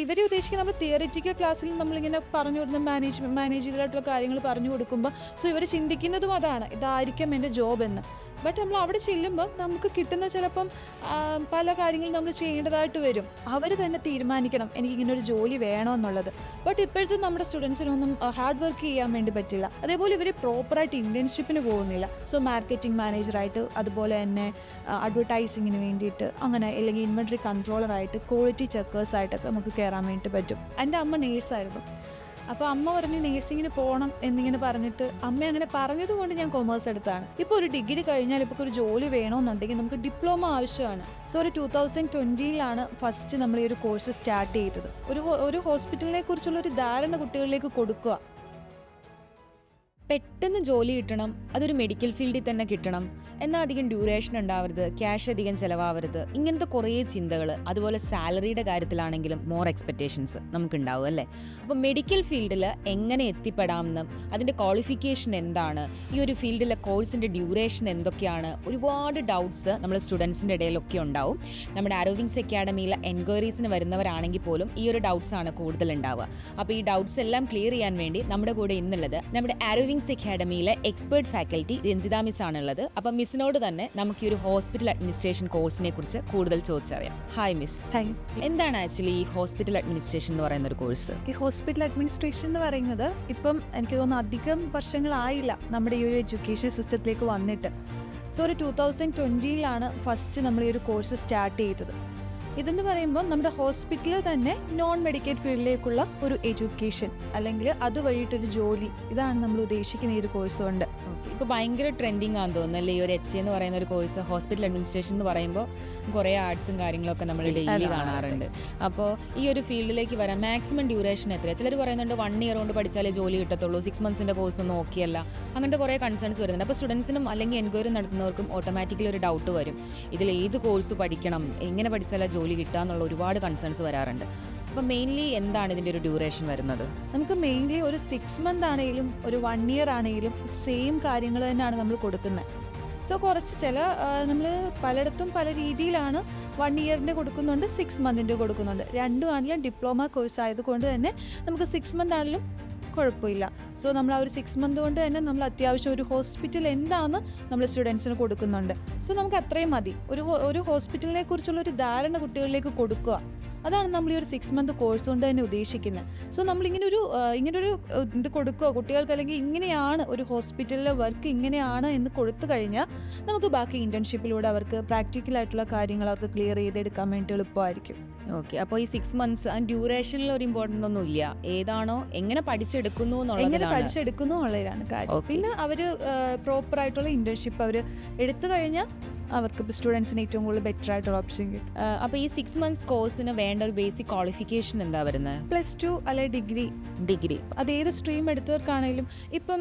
ഇവർ ഉദ്ദേശിക്കുന്ന നമ്മൾ തിയറിറ്റിക്കൽ ക്ലാസ്സിൽ നമ്മളിങ്ങനെ പറഞ്ഞു കൊടുക്കുന്ന മാനേജറായിട്ടുള്ള കാര്യങ്ങൾ പറഞ്ഞു കൊടുക്കുമ്പോൾ സോ ഇവർ ചിന്തിക്കുന്നതും അതാണ്, ഇതായിരിക്കും എൻ്റെ ജോബ് എന്ന്. ബട്ട് നമ്മൾ അവിടെ ചെല്ലുമ്പോൾ നമുക്ക് കിട്ടുന്ന ചിലപ്പം പല കാര്യങ്ങളും നമ്മൾ ചെയ്യേണ്ടതായിട്ട് വരും. അവർ തന്നെ തീരുമാനിക്കണം എനിക്കിങ്ങനെ ഒരു ജോലി വേണമെന്നുള്ളത്. ബട്ട് ഇപ്പോഴത്തെ നമ്മുടെ സ്റ്റുഡൻസിനൊന്നും ഹാർഡ് വർക്ക് ചെയ്യാൻ വേണ്ടി പറ്റില്ല. അതേപോലെ ഇവർ പ്രോപ്പറായിട്ട് ഇൻറ്റേൺഷിപ്പിന് പോകുന്നില്ല. സോ മാർക്കറ്റിംഗ് മാനേജറായിട്ട്, അതുപോലെ തന്നെ അഡ്വർടൈസിങ്ങിന് വേണ്ടിയിട്ട്, അങ്ങനെ അല്ലെങ്കിൽ ഇൻവെൻട്രി കൺട്രോളറായിട്ട്, ക്വാളിറ്റി ചെക്കേഴ്സായിട്ടൊക്കെ നമുക്ക് കയറാൻ വേണ്ടി പറ്റും. എൻ്റെ അമ്മ നേഴ്സായിരുന്നു. അപ്പോൾ അമ്മ പറഞ്ഞ് നേഴ്സിങ്ങിന് പോകണം എന്നിങ്ങനെ പറഞ്ഞിട്ട് അമ്മ അങ്ങനെ പറഞ്ഞത് കൊണ്ട് ഞാൻ കൊമേഴ്സ് എടുത്താണ്. ഇപ്പോൾ ഒരു ഡിഗ്രി കഴിഞ്ഞാൽ ഇപ്പോൾ ഒരു ജോലി വേണമെന്നുണ്ടെങ്കിൽ നമുക്ക് ഡിപ്ലോമ ആവശ്യമാണ്. സോ ഒരു 2020 ഫസ്റ്റ് നമ്മൾ ഈ ഒരു കോഴ്സ് സ്റ്റാർട്ട് ചെയ്തത്. ഒരു ഹോസ്പിറ്റലിനെ കുറിച്ചുള്ള ഒരു ധാരണ കുട്ടികളിലേക്ക് കൊടുക്കുക. പെട്ടെന്ന് ജോലി കിട്ടണം, അതൊരു മെഡിക്കൽ ഫീൽഡിൽ തന്നെ കിട്ടണം, എന്നാൽ അധികം ഡ്യൂറേഷൻ ഉണ്ടാവരുത്, ക്യാഷ് അധികം ചിലവാവരുത്, ഇങ്ങനത്തെ കുറേ ചിന്തകൾ. അതുപോലെ സാലറിയുടെ കാര്യത്തിലാണെങ്കിലും മോർ എക്സ്പെക്റ്റേഷൻസ് നമുക്കുണ്ടാവും അല്ലേ. അപ്പോൾ മെഡിക്കൽ ഫീൽഡിൽ എങ്ങനെ എത്തിപ്പെടാമെന്നും അതിൻ്റെ ക്വാളിഫിക്കേഷൻ എന്താണ്, ഈ ഒരു ഫീൽഡിലെ കോഴ്സിൻ്റെ ഡ്യൂറേഷൻ എന്തൊക്കെയാണ്, ഒരുപാട് ഡൗട്ട്സ് നമ്മൾ സ്റ്റുഡൻസിൻ്റെ ഇടയിലൊക്കെ ഉണ്ടാവും. നമ്മുടെ ആരോവിങ്സ് അക്കാഡമിയിലെ എൻക്വയറീസിന് വരുന്നവരാണെങ്കിൽ പോലും ഈ ഒരു ഡൗട്ട്സ് ആണ് കൂടുതൽ ഉണ്ടാവുക. അപ്പോൾ ഈ ഡൗട്ട്സ് എല്ലാം ക്ലിയർ ചെയ്യാൻ വേണ്ടി നമ്മുടെ കൂടെ ഇന്നുള്ളത് നമ്മുടെ ആരോവിങ്സ് അക്കാഡമിയിലെ എക്സ്പേർട്ട് ഫാക്കൽറ്റി രഞ്ജിത മിസ് ആണുള്ളത്. അപ്പം മിസ്സിനോട് തന്നെ നമുക്ക് ഈ ഒരു ഹോസ്പിറ്റൽ അഡ്മിനിസ്ട്രേഷൻ കോഴ്സിനെ കുറിച്ച് കൂടുതൽ ചോദിച്ചറിയാം. Hi miss. ഹായ്. എന്താണ് ആക്ച്വലി ഈ ഹോസ്പിറ്റൽ അഡ്മിനിസ്ട്രേഷൻ എന്ന് പറയുന്ന ഒരു കോഴ്സ്? ഈ ഹോസ്പിറ്റൽ അഡ്മിനിസ്ട്രേഷൻ എന്ന് പറയുന്നത് ഇപ്പം എനിക്ക് തോന്നുന്നു അധികം വർഷങ്ങളായില്ല നമ്മുടെ ഈ ഒരു എഡ്യൂക്കേഷൻ സിസ്റ്റത്തിലേക്ക് വന്നിട്ട്. സോ ഒരു 2020 ഫസ്റ്റ് നമ്മൾ ഈ ഒരു കോഴ്സ് സ്റ്റാർട്ട് ചെയ്തത്. ഇതെന്ന് പറയുമ്പോൾ നമ്മുടെ ഹോസ്പിറ്റലിൽ തന്നെ നോൺ മെഡിക്കൽ ഫീൽഡിലേക്കുള്ള ഒരു എഡ്യൂക്കേഷൻ, അല്ലെങ്കിൽ അതുവഴിയിട്ടൊരു ജോലി, ഇതാണ് നമ്മൾ ഉദ്ദേശിക്കുന്ന ഈ ഒരു കോഴ്സ് കൊണ്ട്. ഇപ്പോൾ ഭയങ്കര ട്രെൻഡിങ് ആണെന്ന് തോന്നുന്നു അല്ലേ ഈ ഒരു HA എന്ന് പറയുന്ന ഒരു കോഴ്സ്. ഹോസ്പിറ്റൽ അഡ്മിനിസ്ട്രേഷൻ എന്ന് പറയുമ്പോൾ കുറേ ആർട്സും കാര്യങ്ങളൊക്കെ നമ്മൾ ഡെയിലി കാണാറുണ്ട്. അപ്പോൾ ഈ ഒരു ഫീൽഡിലേക്ക് വരാൻ മാക്സിമം ഡ്യൂറേഷൻ എത്രയാണ്? ചിലർ പറയുന്നുണ്ട് 1 year കൊണ്ട് പഠിച്ചാലേ ജോലി കിട്ടത്തുള്ളൂ, 6 months കോഴ്സ് ഒന്നും ഓക്കെയല്ല, അങ്ങനത്തെ കുറേ കൺസേൺസ് വരുന്നുണ്ട്. അപ്പോൾ സ്റ്റുഡൻസിനും അല്ലെങ്കിൽ എൻക്വയറി നടത്തുന്നവർക്കും ഓട്ടോമാറ്റിക്കലി ഒരു ഡൗട്ട് വരും, ഇതിൽ ഏത് കോഴ്സ് പഠിക്കണം, എങ്ങനെ പഠിച്ചാലേ ജോലി കിട്ടുക എന്നുള്ള ഒരുപാട് കൺസേൺസ് വരാറുണ്ട്. അപ്പോൾ മെയിൻലി എന്താണ് ഇതിൻ്റെ ഒരു ഡ്യൂറേഷൻ വരുന്നത്? നമുക്ക് മെയിൻലി ഒരു 6 month ആണെങ്കിലും ഒരു 1 year ആണെങ്കിലും സെയിം കാര്യങ്ങൾ തന്നെയാണ് നമ്മൾ കൊടുക്കുന്നത്. സോ കുറച്ച് നമ്മൾ പലയിടത്തും പല രീതിയിലാണ് 1 year കൊടുക്കുന്നുണ്ട്, 6 month കൊടുക്കുന്നുണ്ട്. രണ്ടും ആണെങ്കിലും ഡിപ്ലോമ കോഴ്സ് ആയതുകൊണ്ട് തന്നെ നമുക്ക് 6 month ആണെങ്കിലും കുഴപ്പമില്ല. സോ നമ്മൾ ആ ഒരു 6 month കൊണ്ട് തന്നെ നമ്മൾ അത്യാവശ്യം ഒരു ഹോസ്പിറ്റൽ എന്താണെന്ന് നമ്മൾ സ്റ്റുഡൻസിന് കൊടുക്കുന്നുണ്ട്. സോ നമുക്ക് അത്രയും മതി. ഒരു ഹോസ്പിറ്റലിനെ കുറിച്ചുള്ള ഒരു ധാരണ കുട്ടികളിലേക്ക് കൊടുക്കുക. അതാണ് നമ്മൾ ഈ ഒരു 6 month കോഴ്സ് കൊണ്ട് തന്നെ ഉദ്ദേശിക്കുന്നത്. സോ നമ്മളിങ്ങനൊരു ഇത് കൊടുക്കുക കുട്ടികൾക്ക്, അല്ലെങ്കിൽ ഇങ്ങനെയാണ് ഒരു ഹോസ്പിറ്റലിലെ വർക്ക് ഇങ്ങനെയാണ് എന്ന് കൊടുത്തു കഴിഞ്ഞാൽ നമുക്ക് ബാക്കി ഇന്റേൺഷിപ്പിലൂടെ അവർക്ക് പ്രാക്ടിക്കലായിട്ടുള്ള കാര്യങ്ങൾ അവർക്ക് ക്ലിയർ ചെയ്തെടുക്കാൻ വേണ്ടി എളുപ്പമായിരിക്കും. ഓക്കെ. അപ്പോൾ ഈ 6 months ആ ഡ്യൂറേഷനിൽ ഒരു ഇമ്പോർട്ടൻ്റ് ഒന്നും ഇല്ല, ഏതാണോ എങ്ങനെ പഠിച്ചെടുക്കുന്നു എന്നുള്ളതാണ് കാര്യം. പിന്നെ അവർ പ്രോപ്പറായിട്ടുള്ള ഇന്റേൺഷിപ്പ് അവർ എടുത്തു കഴിഞ്ഞാൽ അവർക്ക് സ്റ്റുഡൻസിന് ഏറ്റവും കൂടുതൽ ബെറ്റർ ആയിട്ടുള്ള ഓപ്ഷൻ കിട്ടും. അപ്പോൾ ഈ 6 months കോഴ്സിന് വേണ്ട ഒരു ബേസിക് ക്വാളിഫിക്കേഷൻ എന്താ വരുന്നത്? +2 അല്ലെങ്കിൽ ഡിഗ്രി. അത് ഏത് സ്ട്രീം എടുത്തവർക്കാണെങ്കിലും. ഇപ്പം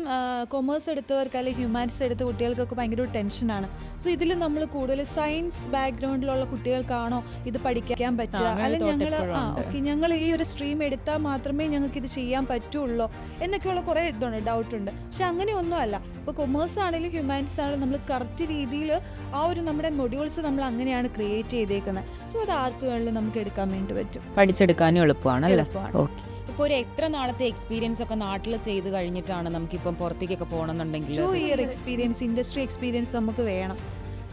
കൊമേഴ്സ് എടുത്തവർക്ക് അല്ലെങ്കിൽ ഹ്യൂമാനിറ്റീസ് എടുത്ത കുട്ടികൾക്കൊക്കെ ഭയങ്കര ഒരു ടെൻഷനാണ്. സോ ഇതിൽ നമ്മൾ കൂടുതൽ സയൻസ് ബാക്ക്ഗ്രൗണ്ടിലുള്ള കുട്ടികൾക്കാണോ ഇത് പഠിക്കാൻ പറ്റുക, അല്ലെങ്കിൽ ഞങ്ങൾ ഈ ഒരു സ്ട്രീം എടുത്താൽ മാത്രമേ ഞങ്ങൾക്ക് ഇത് ചെയ്യാൻ പറ്റുള്ളൂ എന്നൊക്കെയുള്ള കുറേ ഡൗട്ടുണ്ട്. പക്ഷെ അങ്ങനെയൊന്നും അല്ല. ഇപ്പോൾ കൊമേഴ്സ് ആണെങ്കിലും ഹ്യൂമാനിറ്റീസ് ആണെങ്കിലും നമ്മൾ കറക്റ്റ് രീതിയിൽ ആ ഒരു നമ്മുടെ മൊഡ്യൂൾസ് നമ്മൾ അങ്ങനെയാണ് ക്രിയേറ്റ് ചെയ്തേക്കുന്നത്. സോ അത് ആർക്ക് വേണമെങ്കിലും നമുക്ക് എടുക്കാൻ വേണ്ടി പറ്റും, പഠിച്ചെടുക്കാനും എളുപ്പമാണ്. ഓക്കെ. ഇപ്പോൾ ഒരു എത്ര നാളത്തെ എക്സ്പീരിയൻസ് ഒക്കെ നാട്ടിൽ ചെയ്ത് കഴിഞ്ഞിട്ടാണ് നമുക്കിപ്പം പുറത്തേക്കൊക്കെ പോകണമെന്നുണ്ടെങ്കിൽ? 2 year എക്സ്പീരിയൻസ്, ഇൻഡസ്ട്രി എക്സ്പീരിയൻസ് നമുക്ക് വേണം.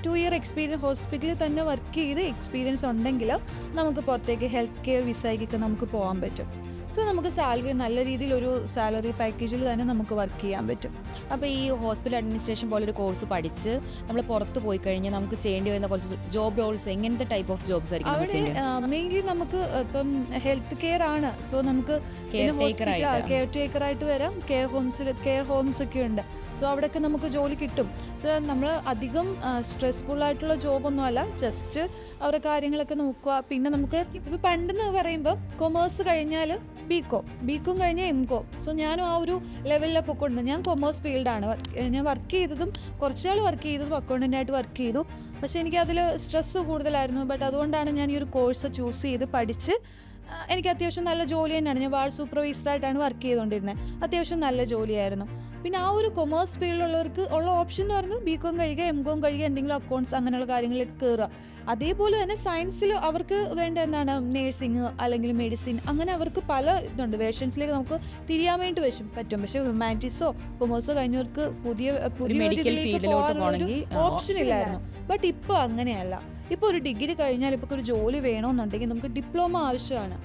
2 year എക്സ്പീരിയൻസ് ഹോസ്പിറ്റലിൽ തന്നെ വർക്ക് ചെയ്ത് എക്സ്പീരിയൻസ് ഉണ്ടെങ്കിൽ നമുക്ക് പുറത്തേക്ക് ഹെൽത്ത് കെയർ വിസയ്ക്കൊക്കെ നമുക്ക് പോകാൻ പറ്റും. സോ നമുക്ക് സാലറി നല്ല രീതിയിൽ ഒരു സാലറി പാക്കേജിൽ തന്നെ നമുക്ക് വർക്ക് ചെയ്യാൻ പറ്റും. അപ്പോൾ ഈ ഹോസ്പിറ്റൽ അഡ്മിനിസ്ട്രേഷൻ പോലൊരു കോഴ്സ് പഠിച്ച് നമ്മൾ പുറത്ത് പോയി കഴിഞ്ഞാൽ നമുക്ക് ചെയ്യേണ്ടി വരുന്ന കുറച്ച് ജോബ് റോൾസ്, എങ്ങനത്തെ ടൈപ്പ് ഓഫ് ജോബ്സ് ആയിരിക്കും അവിടെ? മെയിൻലി നമുക്ക് ഇപ്പം ഹെൽത്ത് കെയർ ആണ്. സോ നമുക്ക് കെയർ ടേക്കറായിട്ട് വരാം. കെയർ ഹോംസ് ഒക്കെ ഉണ്ട്. സോ അവിടെയൊക്കെ നമുക്ക് ജോലി കിട്ടും. നമ്മൾ അധികം സ്ട്രെസ്ഫുൾ ആയിട്ടുള്ള ജോബൊന്നും അല്ല, ജസ്റ്റ് അവരുടെ കാര്യങ്ങളൊക്കെ നോക്കുക. പിന്നെ നമുക്ക് ഇപ്പോൾ പണ്ടെന്ന് പറയുമ്പോൾ കൊമേഴ്സ് കഴിഞ്ഞാൽ ബികോം കഴിഞ്ഞാൽ MCOM. സോ ഞാനും ആ ഒരു ലെവലിലാണ് പൊയ്ക്കൊണ്ടിരുന്നത്. ഞാൻ കൊമേഴ്സ് ഫീൽഡാണ്. ഞാൻ വർക്ക് ചെയ്തതും കുറച്ചാൾ വർക്ക് ചെയ്തതും അക്കൗണ്ടൻ്റായിട്ട് വർക്ക് ചെയ്തു. പക്ഷേ എനിക്കതിൽ സ്ട്രെസ്സ് കൂടുതലായിരുന്നു. ബട്ട് അതുകൊണ്ടാണ് ഞാൻ ഈ ഒരു കോഴ്സ് ചൂസ് ചെയ്ത് പഠിച്ച് എനിക്ക് അത്യാവശ്യം നല്ല ജോലി തന്നെയാണ്. ഞാൻ വാർഡ് സൂപ്പർവൈസറായിട്ടാണ് വർക്ക് ചെയ്തുകൊണ്ടിരുന്നത്. അത്യാവശ്യം നല്ല ജോലിയായിരുന്നു. പിന്നെ ആ ഒരു കൊമേഴ്സ് ഫീൽഡിലുള്ളവർക്ക് ഉള്ള ഓപ്ഷൻ എന്ന് പറയുന്നത് BCom കഴിയുക, MCom കഴിയുക, എന്തെങ്കിലും അക്കൗണ്ട്സ് അങ്ങനെയുള്ള കാര്യങ്ങളിലേക്ക് കയറുക. അതേപോലെ തന്നെ സയൻസിൽ അവർക്ക് വേണ്ട എന്താണ് നേഴ്സിംഗ് അല്ലെങ്കിൽ മെഡിസിൻ, അങ്ങനെ അവർക്ക് പല ഇതുണ്ട്, വേഷൻസിലേക്ക് നമുക്ക് തിരിയാൻ വേണ്ടി പറ്റും. പക്ഷേ ഹ്യൂമാനിറ്റീസോ കൊമേഴ്സോ കഴിഞ്ഞവർക്ക് പുതിയ ഓപ്ഷൻ ഇല്ലായിരുന്നു. ബട്ട് ഇപ്പോൾ അങ്ങനെയല്ല. ഇപ്പോൾ ഒരു ഡിഗ്രി കഴിഞ്ഞാൽ ഇപ്പോൾ ഒരു ജോലി വേണമെന്നുണ്ടെങ്കിൽ നമുക്ക് ഡിപ്ലോമ ആവശ്യമാണ്.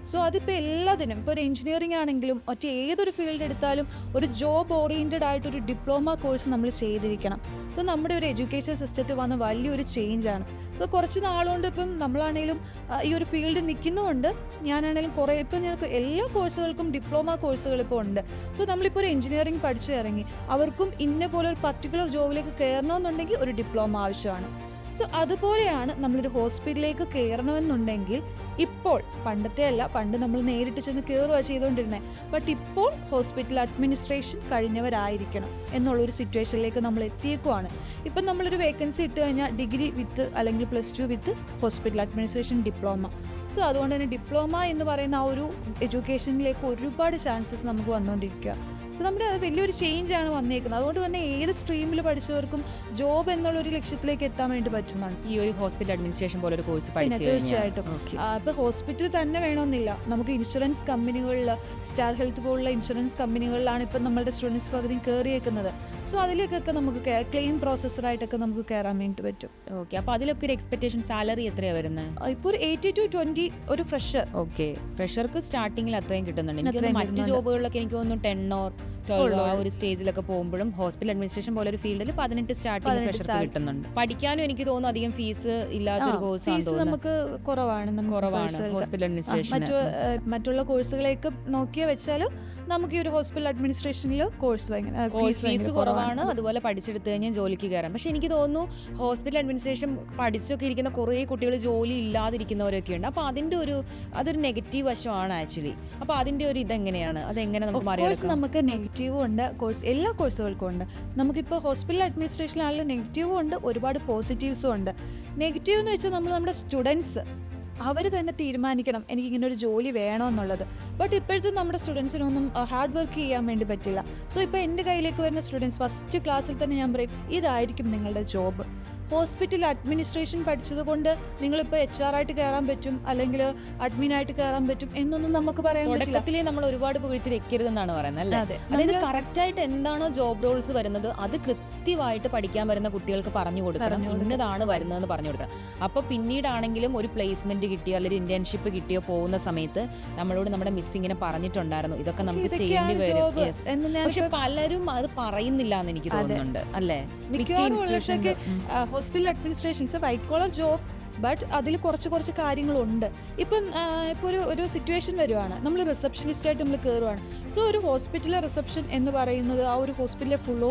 സോ അതിപ്പോൾ എല്ലാത്തിനും, ഇപ്പോൾ ഒരു എഞ്ചിനീയറിംഗ് ആണെങ്കിലും ഏതൊരു ഫീൽഡ് എടുത്താലും ഒരു ജോബ് ഓറിയൻറ്റഡ് ആയിട്ടൊരു ഡിപ്ലോമ കോഴ്സ് നമ്മൾ ചെയ്തിരിക്കണം. സോ നമ്മുടെ ഒരു എഡ്യൂക്കേഷൻ സിസ്റ്റത്തിൽ വന്ന വലിയൊരു ചേഞ്ചാണ്. സോ കുറച്ച് നാളുകൊണ്ട് ഇപ്പം നമ്മളാണെങ്കിലും ഈ ഒരു ഫീൽഡിൽ നിൽക്കുന്നുമുണ്ട്. ഞാനാണെങ്കിലും കുറേ ഇപ്പം ഞങ്ങൾക്ക് എല്ലാ കോഴ്സുകൾക്കും ഡിപ്ലോമ കോഴ്സുകൾ ഇപ്പോൾ ഉണ്ട്. സോ നമ്മളിപ്പോൾ ഒരു എഞ്ചിനീയറിംഗ് പഠിച്ചു ഇറങ്ങി, അവർക്കും ഇന്ന പോലെ ഒരു പർട്ടിക്കുലർ ജോബിലേക്ക് കയറണമെന്നുണ്ടെങ്കിൽ ഒരു ഡിപ്ലോമ ആവശ്യമാണ്. സോ അതുപോലെയാണ് നമ്മളൊരു ഹോസ്പിറ്റലിലേക്ക് കയറണമെന്നുണ്ടെങ്കിൽ ഇപ്പോൾ, പണ്ടത്തെ അല്ല, പണ്ട് നമ്മൾ നേരിട്ട് ചെന്ന് കയറുക ചെയ്തുകൊണ്ടിരുന്നത്. ബട്ട് ഇപ്പോൾ ഹോസ്പിറ്റൽ അഡ്മിനിസ്ട്രേഷൻ കഴിഞ്ഞവരായിരിക്കണം എന്നുള്ളൊരു സിറ്റുവേഷനിലേക്ക് നമ്മൾ എത്തിയേക്കുവാണ്. ഇപ്പം നമ്മളൊരു വേക്കൻസി ഇട്ട് കഴിഞ്ഞാൽ ഡിഗ്രി വിത്ത് അല്ലെങ്കിൽ +2 with hospital administration diploma. So അതുകൊണ്ട് തന്നെ ഡിപ്ലോമ എന്ന് പറയുന്ന ആ ഒരു എഡ്യൂക്കേഷനിലേക്ക് ഒരുപാട് ചാൻസസ് നമുക്ക് വന്നുകൊണ്ടിരിക്കുക. സോ നമ്മുടെ അത് വലിയൊരു ചേഞ്ചാണ് വന്നേക്കുന്നത്. അതുകൊണ്ട് തന്നെ ഏത് സ്ട്രീമിൽ പഠിച്ചവർക്കും ജോബ് എന്നുള്ളൊരു ലക്ഷ്യത്തിലേക്ക് എത്താൻ വേണ്ടി പറ്റുന്നതാണ് ഈ ഒരു ഹോസ്പിറ്റൽ അഡ്മിനിസ്ട്രേഷൻ പോലെ ഒരു കോഴ്സ് പഠിച്ചു. തീർച്ചയായിട്ടും ഇപ്പോൾ ഹോസ്പിറ്റൽ തന്നെ വേണമെന്നില്ല, നമുക്ക് ഇൻഷുറൻസ് കമ്പനികളിൽ, സ്റ്റാർ ഹെൽത്ത് പോലുള്ള ഇൻഷുറൻസ് കമ്പനികളിലാണ് ഇപ്പം നമ്മളുടെ സ്റ്റുഡൻസ് പകുതി കയറിയേക്കുന്നത്. സോ അതിലേക്കൊക്കെ നമുക്ക് ക്ലെയിം പ്രോസസ്സറായിട്ടൊക്കെ നമുക്ക് കയറാൻ വേണ്ടി പറ്റും. ഓക്കെ, അപ്പോൾ അതിലൊക്കെ ഒരു എക്സ്പെക്ടേഷൻ സാലറി എത്രയാണ് വരുന്നത്? ഇപ്പോൾ ഒരു 80 to 20 ഒരു ഫ്രഷർ. ഓക്കെ, ഫ്രഷർക്ക് സ്റ്റാർട്ടിങ്ങിൽ അത്രയും കിട്ടുന്നുണ്ട്. എനിക്ക് മറ്റു ജോബുകളിലൊക്കെ എനിക്ക് തോന്നുന്നു 10 or 12 ആ ഒരു സ്റ്റേജിലൊക്കെ പോകുമ്പോഴും ഹോസ്പിറ്റൽ അഡ്മിനിസ്ട്രേഷൻ പോലെ ഒരു ഫീൽഡിൽ 18 സ്റ്റാർട്ടിംഗ് ഫ്രഷർക്ക് കിട്ടുന്നുണ്ട്. പഠിക്കാനും എനിക്ക് തോന്നുന്നു അധികം ഫീസ് ഇല്ലാത്തൊരു കോഴ്സ് നമുക്ക് കുറവാണ് ഹോസ്പിറ്റൽ അഡ്മിനിസ്ട്രേഷൻ. മറ്റുള്ള കോഴ്സുകളെയൊക്കെ നോക്കിയ വെച്ചാലും നമുക്ക് ഈ ഒരു ഹോസ്പിറ്റൽ അഡ്മിനിസ്ട്രേഷനിൽ ഫീസ് കുറവാണ്. അതുപോലെ പഠിച്ചെടുത്ത് കഴിഞ്ഞാൽ ജോലിക്ക് കയറാം. പക്ഷെ എനിക്ക് തോന്നുന്നു ഹോസ്പിറ്റൽ അഡ്മിനിസ്ട്രേഷൻ പഠിച്ചൊക്കെ ഇരിക്കുന്ന കുറേ കുട്ടികൾ ജോലി ഇല്ലാതിരിക്കുന്നവരൊക്കെ ഉണ്ട്. അപ്പോൾ അതൊരു നെഗറ്റീവ് വശമാണ് ആക്ച്വലി. അപ്പോൾ അതിൻ്റെ ഒരു ഇതെങ്ങനെയാണ്, അതെങ്ങനെ നമുക്ക് മറികടക്കാം? നമുക്ക് നെഗറ്റീവും ഉണ്ട്, എല്ലാ കോഴ്സുകൾക്കും ഉണ്ട്. നമുക്കിപ്പോൾ ഹോസ്പിറ്റൽ അഡ്മിനിസ്ട്രേഷനാണെങ്കിലും നെഗറ്റീവും ഉണ്ട്, ഒരുപാട് പോസിറ്റീവ്സും ഉണ്ട്. നെഗറ്റീവ് എന്ന് വെച്ചാൽ നമ്മുടെ സ്റ്റുഡൻസ് അവർ തന്നെ തീരുമാനിക്കണം എനിക്കിങ്ങനെ ഒരു ജോലി വേണമെന്നുള്ളത്. ബട്ട് ഇപ്പോഴത്തെ നമ്മുടെ സ്റ്റുഡൻസിനൊന്നും ഹാർഡ് വർക്ക് ചെയ്യാൻ വേണ്ടി പറ്റില്ല. സോ ഇപ്പോൾ എൻ്റെ കയ്യിലേക്ക് വരുന്ന സ്റ്റുഡൻസ് ഫസ്റ്റ് ക്ലാസ്സിൽ തന്നെ ഞാൻ പറയും, ഇതായിരിക്കും നിങ്ങളുടെ ജോബ്. ഹോസ്പിറ്റൽ അഡ്മിനിസ്ട്രേഷൻ പഠിച്ചത് കൊണ്ട് നിങ്ങളിപ്പോൾ HR ആയിട്ട് കയറാൻ പറ്റും, അല്ലെങ്കിൽ അഡ്മിനായിട്ട് കയറാൻ പറ്റും എന്നൊന്നും നമുക്ക് പറയാൻ പറ്റില്ല. തുടക്കത്തിലേ നമ്മൾ ഒരുപാട് പുകഴ്ത്തി വെക്കരുതെന്നാണ് പറയുന്നത് അല്ലേ? അതായത് കറക്റ്റായിട്ട് എന്താണോ ജോബ് റോൾസ് വരുന്നത് അത് കൃത്യമായിട്ട് പഠിക്കാൻ വരുന്ന കുട്ടികൾക്ക് പറഞ്ഞു കൊടുക്കണം, ഇന്നതാണ് വരുന്നതെന്ന് പറഞ്ഞു കൊടുക്കുക. അപ്പോൾ പിന്നീടാണെങ്കിലും ഒരു പ്ലേസ്മെന്റ് കിട്ടിയോ അല്ലെങ്കിൽ ഇന്റേൺഷിപ്പ് കിട്ടിയോ പോകുന്ന സമയത്ത് നമ്മളോട് നമ്മുടെ മിസ്സിങ്ങിനെ പറഞ്ഞിട്ടുണ്ടായിരുന്നു ഇതൊക്കെ നമുക്ക് ചെയ്യേണ്ടി വരും. പക്ഷെ പലരും അത് പറയുന്നില്ല എന്ന് എനിക്ക് തോന്നുന്നുണ്ട് അല്ലേ? Hospital administration is a white collar job, but അതിൽ കുറച്ച് കാര്യങ്ങളുണ്ട്. ഇപ്പം ഇപ്പോൾ ഒരു സിറ്റുവേഷൻ വരുവാണ്, നമ്മൾ റിസപ്ഷനിസ്റ്റായിട്ട് നമ്മൾ കയറുവാണ്. സോ ഒരു ഹോസ്പിറ്റലിലെ റിസപ്ഷൻ എന്ന് പറയുന്നത് ആ ഒരു ഹോസ്പിറ്റലിലെ ഫുൾ